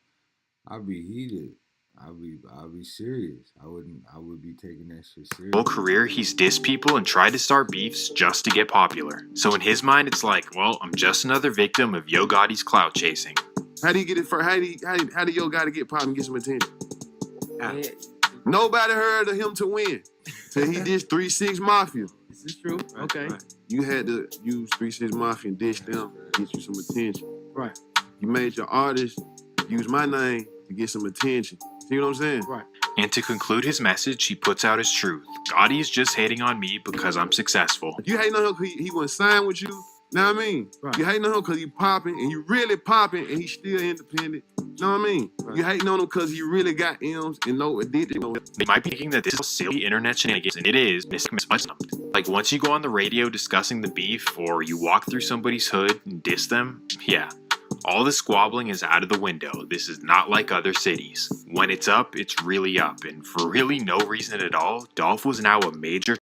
I'd be heated. I'd be serious. I would be taking that shit serious. whole career, he's dissed people and tried to start beefs just to get popular. So in his mind, it's like, well, I'm just another victim of Yo Gotti's clout chasing. How do you get it for? How do Yo Gotti get pop and get some attention? Nobody heard of him to win. So he dissed 3-6 Mafia. This is true. Okay. Right. You had to use 3-6 Mafia and dish them to get you some attention. Right. You made your artist use my name to get some attention. See what I'm saying? Right. And to conclude his message, he puts out his truth. Gotti is just hating on me because I'm successful. You hating on him because he wasn't signed with you? Know what I mean? Right. You hating on him because he popping and you really popping and he's still independent. Know what I mean? Right. You hating on him because he really got M's and no addicted. They might be thinking that this is silly internet shenanigans, and it is. Like once you go on the radio discussing the beef, or you walk through somebody's hood and diss them, yeah, all the squabbling is out of the window. This is not like other cities. When it's up, it's really up, and for really no reason at all, DOLPH was now a major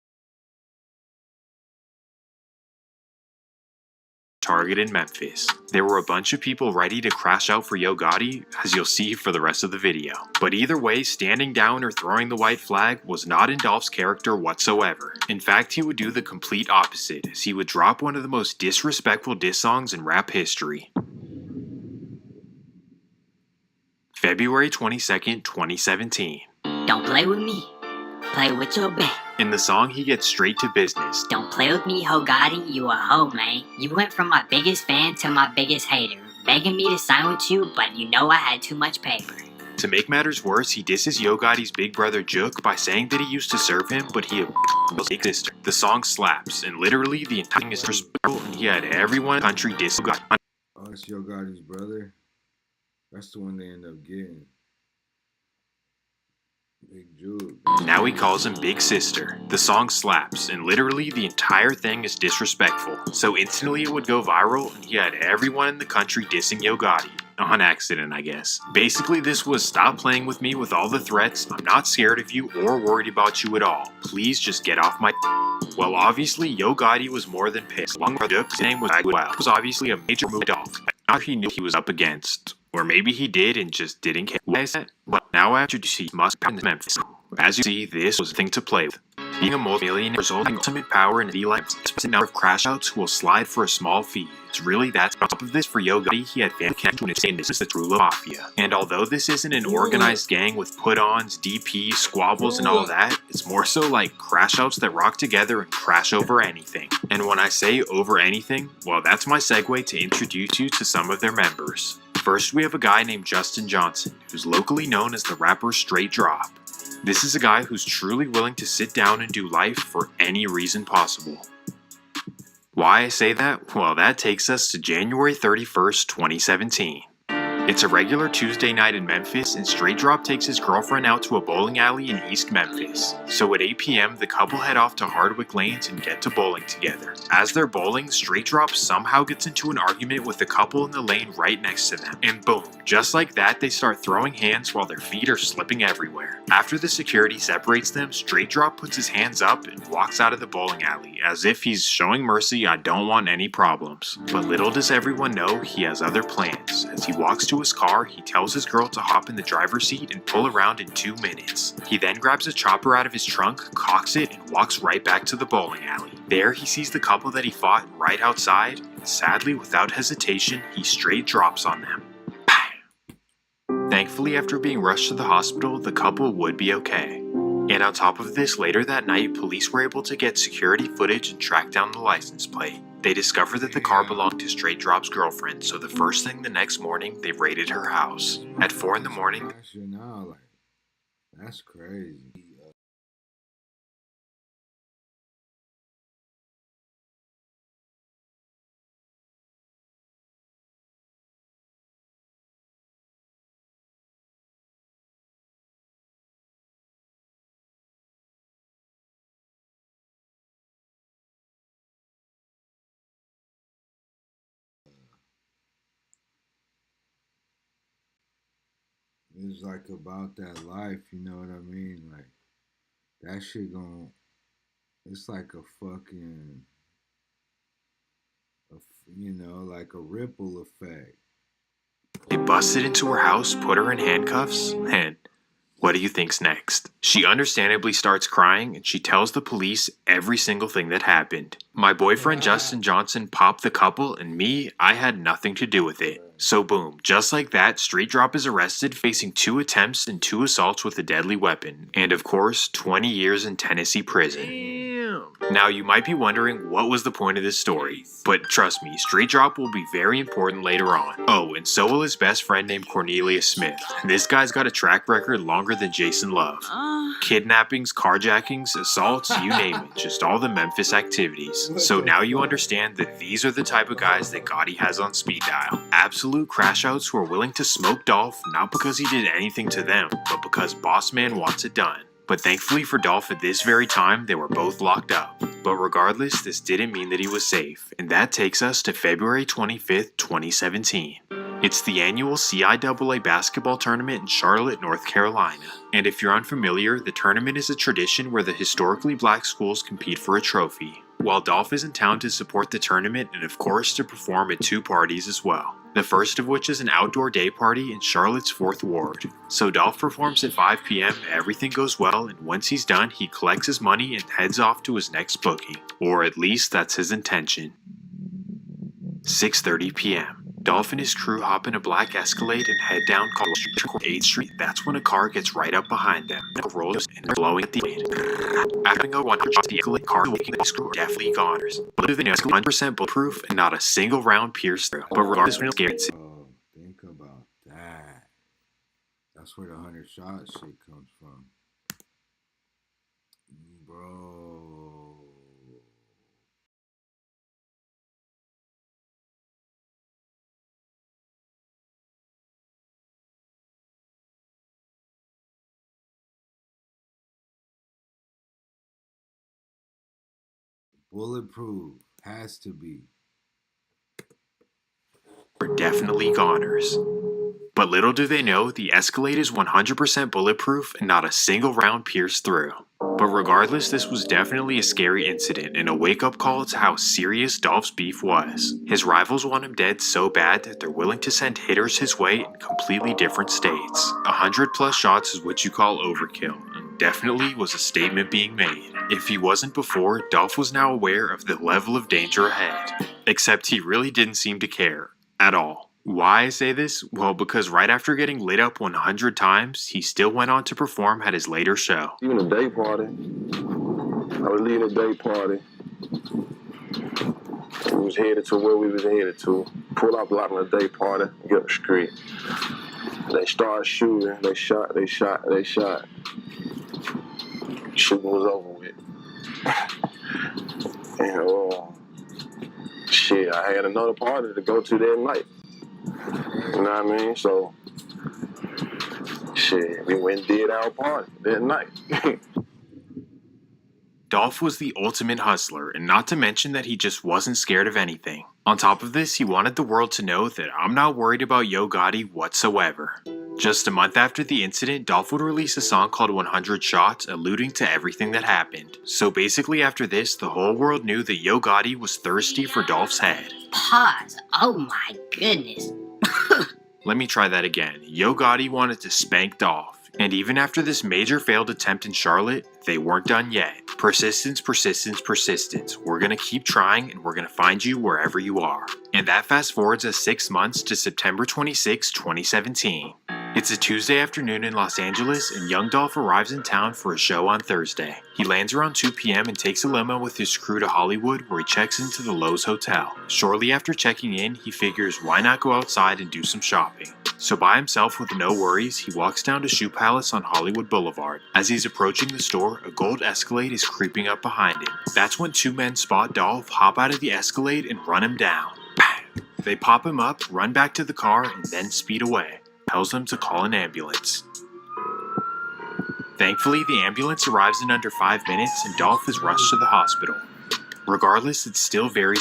target in Memphis. There were a bunch of people ready to crash out for Yo Gotti, as you'll see for the rest of the video. But either way, standing down or throwing the white flag was not in DOLPH's character whatsoever. In fact, he would do the complete opposite, as he would drop one of the most disrespectful diss songs in rap history. February 22nd, 2017. Don't play with me. Play with your bae. In the song, he gets straight to business. Don't play with me, ho Gotti. You a hoe, man. You went from my biggest fan to my biggest hater, begging me to sign with you, but you know I had too much paper. To make matters worse, he disses Yo Gotti's big brother Jook by saying that he used to serve him, but he was big sister. The song slaps, and literally the entire is respectful, and he had everyone in the country diss Yo Gotti. Oh, it's Yo Gotti's brother. That's the one they end up getting. Big Jude. Now he calls him Big Sister. The song slaps, and literally the entire thing is disrespectful. So instantly it would go viral, and he had everyone in the country dissing Yo Gotti. On accident, I guess. Basically, this was stop playing with me with all the threats. I'm not scared of you or worried about you at all. Please just get off my. Well, obviously, Yo Gotti was more than pissed. Long Duck's name was Jaguar. It was obviously a major move off. Now he knew he was up against. Or maybe he did and just didn't care. Why is that? Well, now after you see must in Memphis. As you see, this was a thing to play with. Being a multi-millionaire resulting ultimate power and the life number of crash outs who will slide for a small fee. It's really that. On top of this, for Yo Gotti, he had family connection and saying this is the true mafia. And although this isn't an organized gang with put-ons, DPs, squabbles, and all that, it's more so like crash outs that rock together and crash over anything. And when I say over anything, well, that's my segue to introduce you to some of their members. First, we have a guy named Justin Johnson, who's locally known as the rapper Straight Drop. This is a guy who's truly willing to sit down and do life for any reason possible. Why I say that? Well, that takes us to January 31st, 2017. It's a regular Tuesday night in Memphis, and Straight Drop takes his girlfriend out to a bowling alley in East Memphis. So at 8 p.m., the couple head off to Hardwick Lanes and get to bowling together. As they're bowling, Straight Drop somehow gets into an argument with the couple in the lane right next to them. And boom, just like that, they start throwing hands while their feet are slipping everywhere. After the security separates them, Straight Drop puts his hands up and walks out of the bowling alley, as if he's showing mercy, I don't want any problems. But little does everyone know, he has other plans. As he walks to his car, he tells his girl to hop in the driver's seat and pull around in 2 minutes. He then grabs a chopper out of his trunk, cocks it, and walks right back to the bowling alley. There, he sees the couple that he fought right outside, and sadly, without hesitation, he straight drops on them. Thankfully, after being rushed to the hospital, the couple would be okay. And on top of this, later that night, police were able to get security footage and track down the license plate. They discovered that the car belonged to Straight Drop's girlfriend, so the first thing the next morning, they raided her house. At 4 in the morning, that's crazy. It's like about that life, you know what I mean? Like, that shit it's like a fucking, like a ripple effect. they busted into her house, put her in handcuffs, and what do you think's next? She understandably starts crying, and she tells the police every single thing that happened. My boyfriend Justin Johnson popped the couple, and me, I had nothing to do with it. So boom, just like that, Straight Drop is arrested, facing 2 attempts and 2 assaults with a deadly weapon. And of course, 20 years in Tennessee prison. Now you might be wondering what was the point of this story, but trust me, Straight Drop will be very important later on. Oh, and so will his best friend named Cornelius Smith. This guy's got a track record longer than Jason Love. Kidnappings, carjackings, assaults, you name it, just all the Memphis activities. So now you understand that these are the type of guys that Gotti has on speed dial. Absolute crash outs who are willing to smoke Dolph, not because he did anything to them, but because Boss Man wants it done. But thankfully for Dolph at this very time, they were both locked up. But regardless, this didn't mean that he was safe. And that takes us to February 25th, 2017. It's the annual CIAA basketball tournament in Charlotte, North Carolina. And if you're unfamiliar, the tournament is a tradition where the historically black schools compete for a trophy. While Dolph is in town to support the tournament and of course to perform at 2 parties as well. The first of which is an outdoor day party in Charlotte's 4th Ward. So Dolph performs at 5 p.m, everything goes well, and once he's done, he collects his money and heads off to his next booking. Or at least that's his intention. 6:30 p.m. Dolph and his crew hop in a black Escalade and head down College Street to 8th Street. That's when a car gets right up behind them. Rolls and they're blowing at the aid. After a 100 shot, the Escalade car looking at the screw are definitely goners. But the Escalade 100% bulletproof and not a single round pierced through. But regardless, when it's guaranteed. Oh, think about that. That's where the 100 shot shit comes from. Bro. Bulletproof. Has to be. Are definitely goners. But little do they know, the Escalade is 100% bulletproof and not a single round pierced through. But regardless, this was definitely a scary incident and a wake-up call to how serious Dolph's beef was. His rivals want him dead so bad that they're willing to send hitters his way in completely different states. 100+ shots is what you call overkill, and definitely was a statement being made. If he wasn't before, Dolph was now aware of the level of danger ahead. Except he really didn't seem to care. At all. Why I say this? Well, because right after getting lit up 100 times, he still went on to perform at his later show. Even a day party. I was leaving a day party. We was headed to where we was headed to. Pull up block on a day party, get up the street. They started shooting. They shot. Shooting was over with. And shit, I had another party to go to that night. You know what I mean? So, shit, we went and did our part that night. Dolph was the ultimate hustler, and not to mention that he just wasn't scared of anything. On top of this, he wanted the world to know that I'm not worried about Yo Gotti whatsoever. Just a month after the incident, Dolph would release a song called 100 Shots, alluding to everything that happened. So basically after this, the whole world knew that Yo Gotti was thirsty for Dolph's head. Pause. Oh my goodness. Let me try that again. Yo Gotti wanted to spank Dolph. And even after this major failed attempt in Charlotte, they weren't done yet. Persistence, persistence, persistence. We're gonna keep trying and we're gonna find you wherever you are. And that fast forwards us 6 months to September 26, 2017. It's a Tuesday afternoon in Los Angeles and young Dolph arrives in town for a show on Thursday. He lands around 2 p.m. and takes a limo with his crew to Hollywood where he checks into the Lowe's Hotel. Shortly after checking in, he figures why not go outside and do some shopping. So by himself with no worries, he walks down to Shoe Palace on Hollywood Boulevard. As he's approaching the store, a gold Escalade is creeping up behind him. That's when 2 men spot Dolph, hop out of the Escalade, and run him down. Bang! They pop him up, run back to the car, and then speed away. Tells them to call an ambulance. Thankfully, the ambulance arrives in under 5 minutes and Dolph is rushed to the hospital. Regardless, it's still very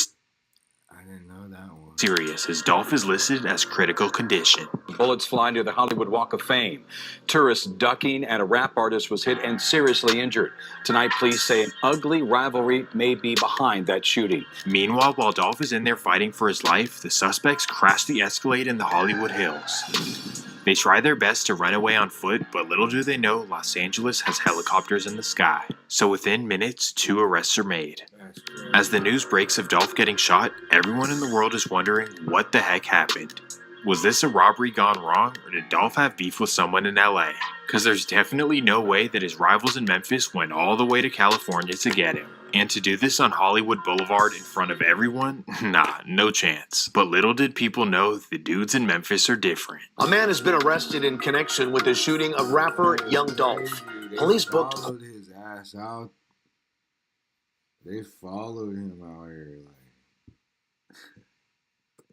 serious as Dolph is listed as critical condition. Bullets fly near the Hollywood Walk of Fame. Tourists ducking and a rap artist was hit and seriously injured. Tonight, police say an ugly rivalry may be behind that shooting. Meanwhile, while Dolph is in there fighting for his life, the suspects crash the Escalade in the Hollywood Hills. They try their best to run away on foot, but little do they know Los Angeles has helicopters in the sky. So within minutes, 2 arrests are made. As the news breaks of Dolph getting shot, everyone in the world is wondering what the heck happened. Was this a robbery gone wrong, or did Dolph have beef with someone in LA? Cause there's definitely no way that his rivals in Memphis went all the way to California to get him. And to do this on Hollywood Boulevard in front of everyone? Nah, no chance. But little did people know the dudes in Memphis are different. A man has been arrested in connection with the shooting of rapper Young Dolph. Police booked his ass out. They followed him out here.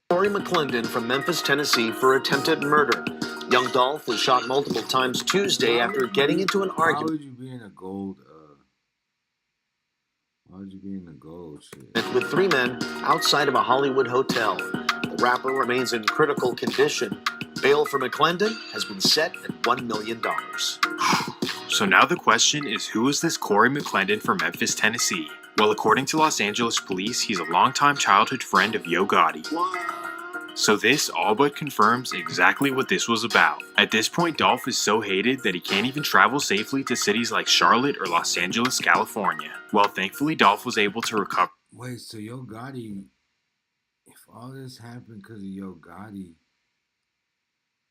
Corey McClendon from Memphis, Tennessee for attempted murder. Young Dolph was shot multiple times Tuesday after getting into an argument. Why would you be in a gold shit? With 3 men outside of a Hollywood hotel. The rapper remains in critical condition. Bail for McClendon has been set at $1 million. So now the question is, who is this Corey McClendon from Memphis, Tennessee? Well, according to Los Angeles police, he's a longtime childhood friend of Yo Gotti. So this all but confirms exactly what this was about. At this point, Dolph is so hated that he can't even travel safely to cities like Charlotte or Los Angeles, California. Well, thankfully, Dolph was able to recover. Wait, so Yo Gotti, if all this happened because of Yo Gotti,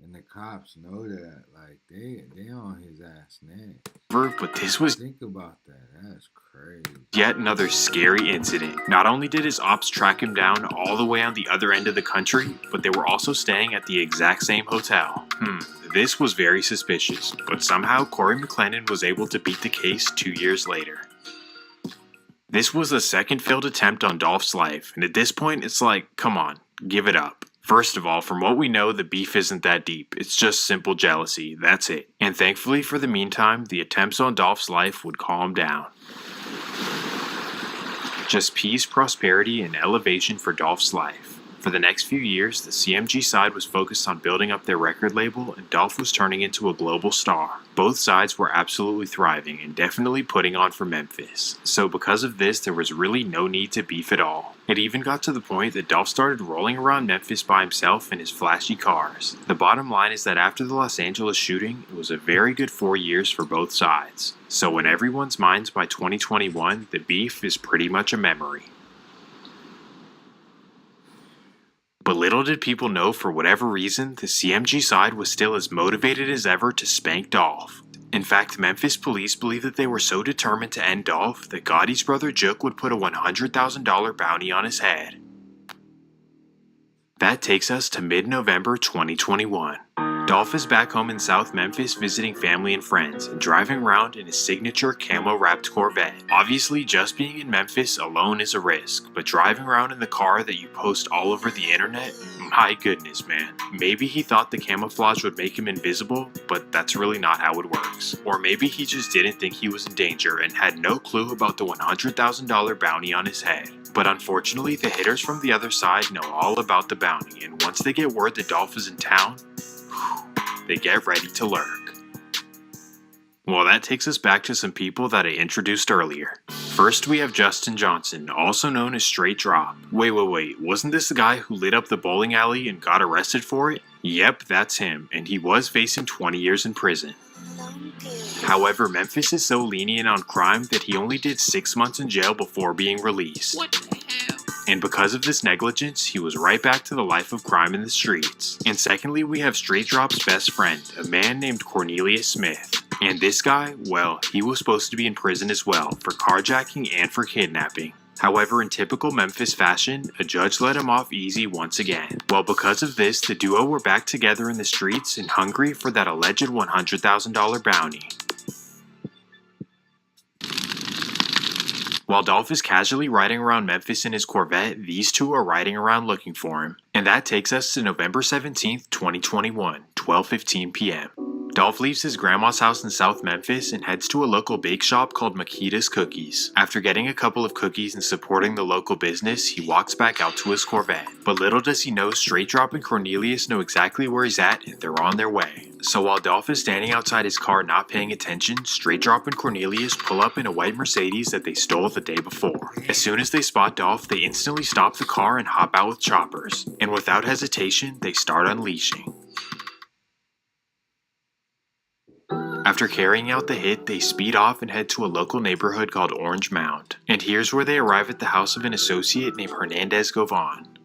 and the cops know that, like, they on his ass next. But this was... Think about that. That's crazy. Yet another scary incident. Not only did his ops track him down all the way on the other end of the country, but they were also staying at the exact same hotel. This was very suspicious, but somehow Corey McClendon was able to beat the case 2 years later. This was the second failed attempt on Dolph's life, and at this point it's like, come on, give it up. First of all, from what we know, the beef isn't that deep. It's just simple jealousy, that's it. And thankfully for the meantime, the attempts on Dolph's life would calm down. Just peace, prosperity, and elevation for Dolph's life. For the next few years, the CMG side was focused on building up their record label, and Dolph was turning into a global star. Both sides were absolutely thriving and definitely putting on for Memphis. So because of this, there was really no need to beef at all. It even got to the point that Dolph started rolling around Memphis by himself in his flashy cars. The bottom line is that after the Los Angeles shooting, it was a very good 4 years for both sides. So in everyone's minds by 2021, the beef is pretty much a memory. But little did people know, for whatever reason, the CMG side was still as motivated as ever to spank Dolph. In fact, Memphis police believe that they were so determined to end Dolph that Gotti's brother Jook would put a $100,000 bounty on his head. That takes us to mid-November 2021. Dolph is back home in South Memphis visiting family and friends and driving around in his signature camo-wrapped Corvette. Obviously, just being in Memphis alone is a risk, but driving around in the car that you post all over the internet? My goodness, man. Maybe he thought the camouflage would make him invisible, but that's really not how it works. Or maybe he just didn't think he was in danger and had no clue about the $100,000 bounty on his head. But unfortunately, the hitters from the other side know all about the bounty, and once they get word that Dolph is in town, they get ready to lurk. Well, that takes us back to some people that I introduced earlier. First, we have Justin Johnson, also known as Straight Drop. Wait, wasn't this the guy who lit up the bowling alley and got arrested for it? Yep, that's him, and he was facing 20 years in prison. However, Memphis is so lenient on crime that he only did 6 months in jail before being released. What the hell? And because of this negligence, he was right back to the life of crime in the streets. And secondly, we have Straight Drop's best friend, a man named Cornelius Smith. And this guy, well, he was supposed to be in prison as well, for carjacking and for kidnapping. However, in typical Memphis fashion, a judge let him off easy once again. Well, because of this, the duo were back together in the streets and hungry for that alleged $100,000 bounty. While Dolph is casually riding around Memphis in his Corvette, these two are riding around looking for him. And that takes us to November 17th, 2021, 12:15 p.m. Dolph leaves his grandma's house in South Memphis and heads to a local bake shop called Makita's Cookies. After getting a couple of cookies and supporting the local business, he walks back out to his Corvette. But little does he know, Straight Drop and Cornelius know exactly where he's at and they're on their way. So while Dolph is standing outside his car not paying attention, Straight Drop and Cornelius pull up in a white Mercedes that they stole the day before. As soon as they spot Dolph, they instantly stop the car and hop out with choppers. And without hesitation, they start unleashing. After carrying out the hit, they speed off and head to a local neighborhood called Orange Mound. And here's where they arrive at the house of an associate named Hernandez Govan.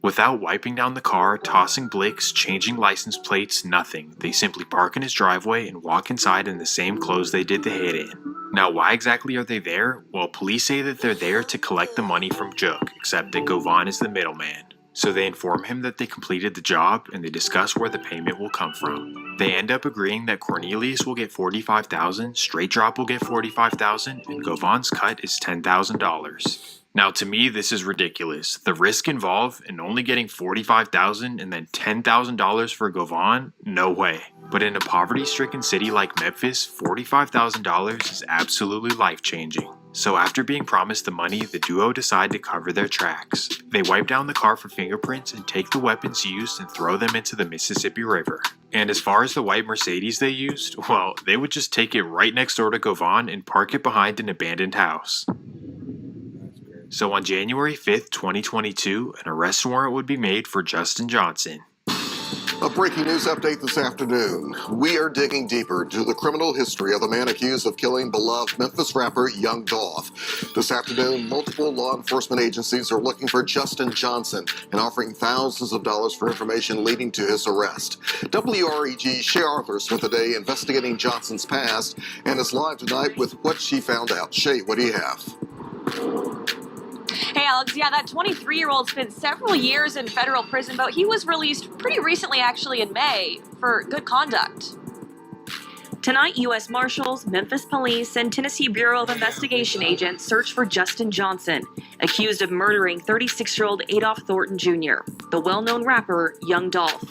Without wiping down the car, tossing blicks, changing license plates, nothing. They simply park in his driveway and walk inside in the same clothes they did the hit in. Now, why exactly are they there? Well, police say that they're there to collect the money from Jook, except that Govan is the middleman. So they inform him that they completed the job and they discuss where the payment will come from. They end up agreeing that Cornelius will get $45,000, Straight Drop will get $45,000, and Govan's cut is $10,000. Now, to me, this is ridiculous. The risk involved in only getting $45,000 and then $10,000 for Govan? No way. But in a poverty-stricken city like Memphis, $45,000 is absolutely life-changing. So after being promised the money, the duo decide to cover their tracks. They wipe down the car for fingerprints and take the weapons used and throw them into the Mississippi River. And as far as the white Mercedes they used, well, they would just take it right next door to Govan and park it behind an abandoned house. So on January 5th, 2022, an arrest warrant would be made for Justin Johnson. A breaking news update this afternoon. We are digging deeper into the criminal history of the man accused of killing beloved Memphis rapper Young Dolph. This afternoon, multiple law enforcement agencies are looking for Justin Johnson and offering thousands of dollars for information leading to his arrest. WREG Shay Arthur spent the day investigating Johnson's past and is live tonight with what she found out. Shay, what do you have? Hey, Alex, yeah, that 23-year-old spent several years in federal prison, but he was released pretty recently, actually, in May, for good conduct. Tonight, U.S. Marshals, Memphis Police, and Tennessee Bureau of Investigation agents search for Justin Johnson, accused of murdering 36-year-old Adolph Thornton Jr., the well-known rapper Young Dolph.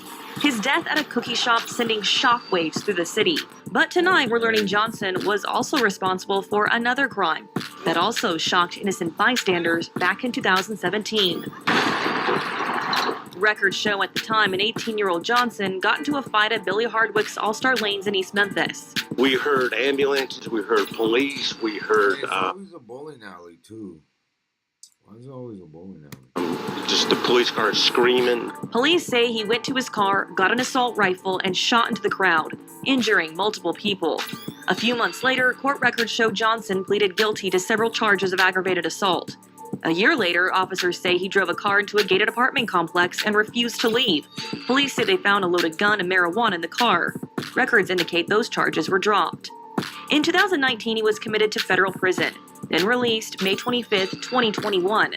His death at a cookie shop sending shockwaves through the city. But tonight, we're learning Johnson was also responsible for another crime that also shocked innocent bystanders back in 2017. Records show at the time an 18-year-old Johnson got into a fight at Billy Hardwick's All-Star Lanes in East Memphis. We heard ambulances, we heard police, we heard... It's always a bowling alley, too. Why is it always a bowling alley? Just the police cars screaming. Police say he went to his car, got an assault rifle, and shot into the crowd, injuring multiple people. A few months later, court records show Johnson pleaded guilty to several charges of aggravated assault. A year later, officers say he drove a car into a gated apartment complex and refused to leave. Police say they found a loaded gun and marijuana in the car. Records indicate those charges were dropped. In 2019, he was committed to federal prison, then released May 25, 2021.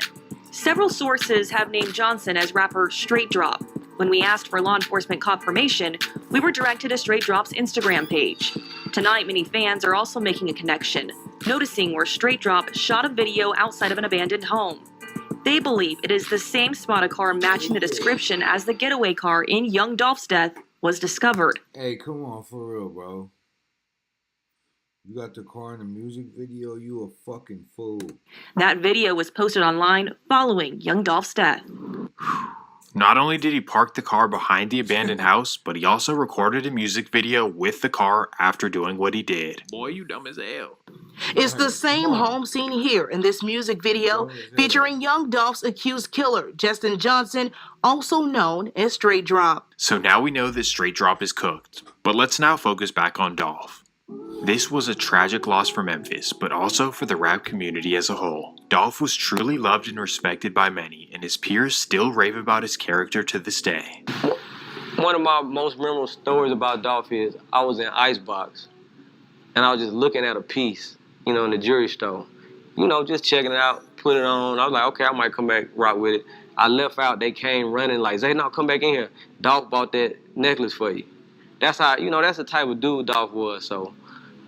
Several sources have named Johnson as rapper Straight Drop, When we asked for law enforcement confirmation, we were directed to Straight Drop's Instagram page. Tonight, many fans are also making a connection, noticing where Straight Drop shot a video outside of an abandoned home. They believe it is the same spot a car matching the description as the getaway car in Young Dolph's death was discovered. Hey, come on, for real, bro. You got the car in the music video, you a fucking fool. That video was posted online following Young Dolph's death. Not only did he park the car behind the abandoned house, but he also recorded a music video with the car after doing what he did. Boy, you dumb as hell. It's the same home scene here in this music video featuring Young Dolph's accused killer, Justin Johnson, also known as Straight Drop. So now we know that Straight Drop is cooked, but let's now focus back on Dolph. This was a tragic loss for Memphis, but also for the rap community as a whole. Dolph was truly loved and respected by many, and his peers still rave about his character to this day. One of my most memorable stories about Dolph is I was in Icebox, and I was just looking at a piece, in the jewelry store. Just checking it out, put it on. I was like, okay, I might come back, rock with it. I left out, they came running like, Zay, no, come back in here. Dolph bought that necklace for you. That's how, that's the type of dude Dolph was, so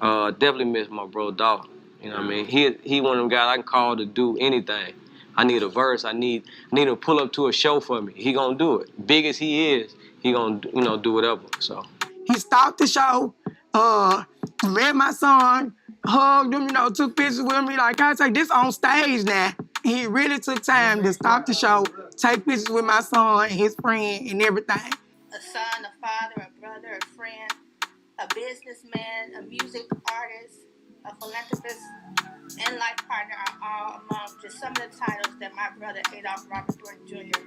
definitely miss my bro Dolph. You know what I mean? He one of them guys I can call to do anything. I need a verse. I need him to pull up to a show for me. He gonna do it. Big as he is, he gonna do whatever. So He stopped the show, met my son, hugged him, took pictures with me. Like I say, this on stage now. He really took time to stop the show, take pictures with my son, his friend, and everything. A son, a father, a brother, a friend, a businessman, a music artist, a philanthropist, and life partner are all among just some of the titles that my brother Adolph Robert Jordan Jr.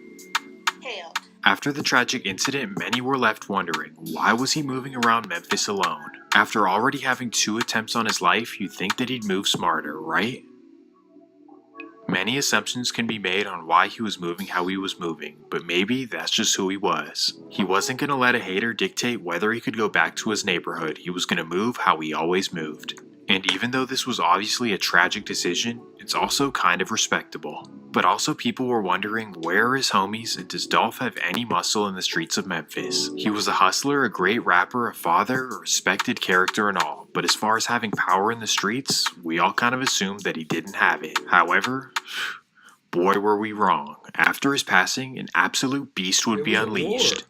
held. After the tragic incident, many were left wondering, why was he moving around Memphis alone? After already having 2 attempts on his life, you'd think that he'd move smarter, right? Many assumptions can be made on why he was moving how he was moving, but maybe that's just who he was. He wasn't going to let a hater dictate whether he could go back to his neighborhood. He was going to move how he always moved. And even though this was obviously a tragic decision, it's also kind of respectable. But also people were wondering, where are his homies, and does Dolph have any muscle in the streets of Memphis? He was a hustler, a great rapper, a father, a respected character and all, but as far as having power in the streets, we all kind of assumed that he didn't have it. However, boy were we wrong. After his passing, an absolute beast would be unleashed.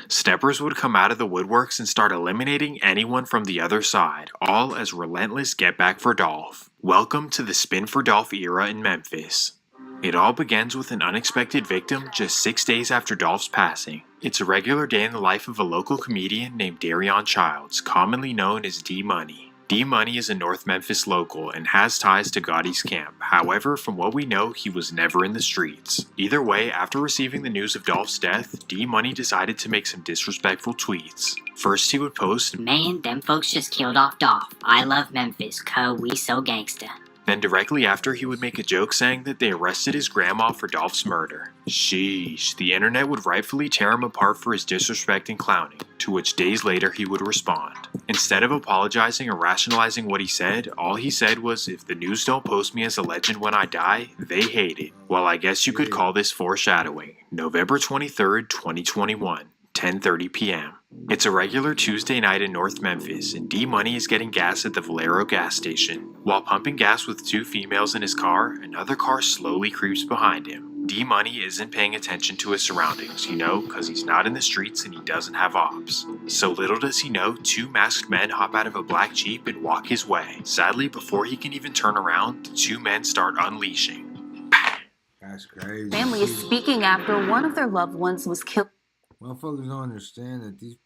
Steppers would come out of the woodworks and start eliminating anyone from the other side, all as relentless get back for Dolph. Welcome to the Spin for Dolph era in Memphis. It all begins with an unexpected victim just 6 days after Dolph's passing. It's a regular day in the life of a local comedian named Darion Childs, commonly known as D-Money. D-Money is a North Memphis local and has ties to Gotti's camp. However, from what we know, he was never in the streets. Either way, after receiving the news of Dolph's death, D-Money decided to make some disrespectful tweets. First, he would post, "Man, them folks just killed off Dolph. I love Memphis, we so gangsta." Then directly after, he would make a joke saying that they arrested his grandma for Dolph's murder. Sheesh, the internet would rightfully tear him apart for his disrespect and clowning, to which days later he would respond. Instead of apologizing or rationalizing what he said, all he said was, "If the news don't post me as a legend when I die, they hate it." Well, I guess you could call this foreshadowing. November 23rd, 2021. 10:30 p.m. It's a regular Tuesday night in North Memphis, and D-Money is getting gas at the Valero gas station. While pumping gas with 2 females in his car, another car slowly creeps behind him. D-Money isn't paying attention to his surroundings, because he's not in the streets and he doesn't have ops. So little does he know, 2 masked men hop out of a black Jeep and walk his way. Sadly, before he can even turn around, the 2 men start unleashing. That's crazy. Family is speaking after one of their loved ones was killed. Motherfuckers don't understand that these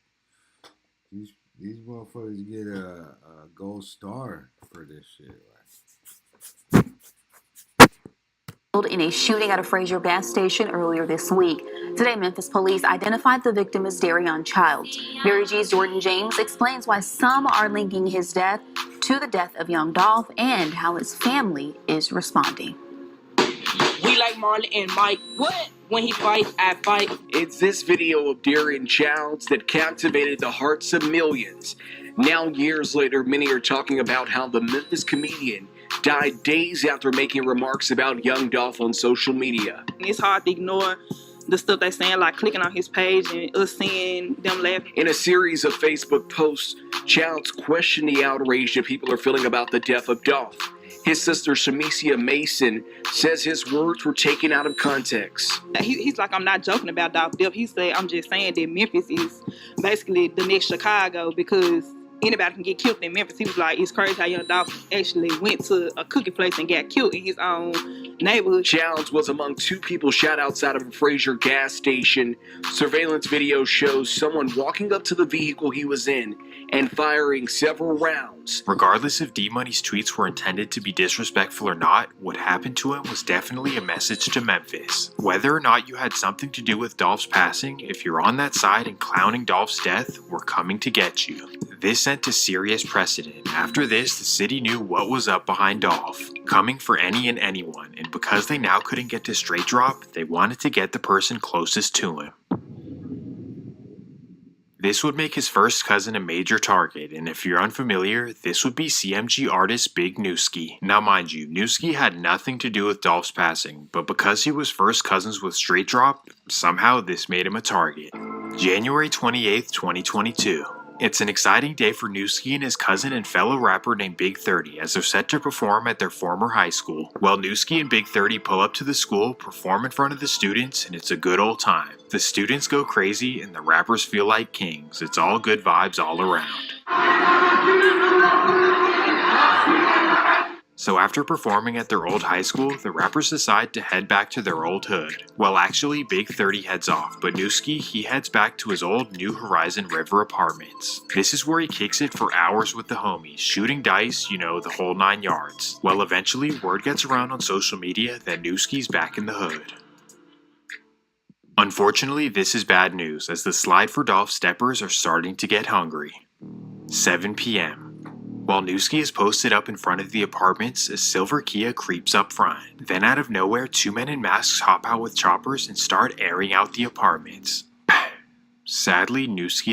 motherfuckers get a gold star for this shit. In a shooting at a Frazier gas station earlier this week. Today, Memphis police identified the victim as Darion Childs. Mary G's Jordan James explains why some are linking his death to the death of young Dolph and how his family is responding. We like Marlon and Mike. What? When he fights, I fight. It's this video of Darion Childs that captivated the hearts of millions. Now, years later, many are talking about how the Memphis comedian died days after making remarks about young Dolph on social media. It's hard to ignore the stuff they saying, like clicking on his page and us seeing them laughing. In a series of Facebook posts, Childs questioned the outrage that people are feeling about the death of Dolph. His sister, Shamicia Mason, says his words were taken out of context. He's like, I'm not joking about Dolph's death. He said, I'm just saying that Memphis is basically the next Chicago because anybody can get killed in Memphis. He was like, it's crazy how young Dolph actually went to a cookie place and got killed in his own neighborhood. Childs was among two people shot outside of a Fraser gas station. Surveillance video shows someone walking up to the vehicle he was in and firing several rounds. Regardless if D-Money's tweets were intended to be disrespectful or not, what happened to him was definitely a message to Memphis. Whether or not you had something to do with Dolph's passing, if you're on that side and clowning Dolph's death, we're coming to get you. This sent a serious precedent. After this, the city knew what was up behind Dolph, coming for any and anyone, and because they now couldn't get to straight drop, they wanted to get the person closest to him. This would make his first cousin a major target, and if you're unfamiliar, this would be CMG artist Big Newski. Now mind you, Newski had nothing to do with Dolph's passing, but because he was first cousins with Straight Drop, somehow this made him a target. January 28th, 2022. It's an exciting day for Newski and his cousin and fellow rapper named Big 30 as they're set to perform at their former high school. Well, Newski and Big 30 pull up to the school, perform in front of the students, and it's a good old time. The students go crazy and the rappers feel like kings. It's all good vibes all around. So after performing at their old high school, the rappers decide to head back to their old hood. Well, actually, Big 30 heads off, but Newski, he heads back to his old New Horizon River apartments. This is where he kicks it for hours with the homies, shooting dice, you know, the whole 9 yards. Well, eventually, word gets around on social media that Newski's back in the hood. Unfortunately, this is bad news, as the Slide for Dolph steppers are starting to get hungry. 7 p.m. While Newski is posted up in front of the apartments, a silver Kia creeps up front. Then out of nowhere, two men in masks hop out with choppers and start airing out the apartments. Sadly, Newski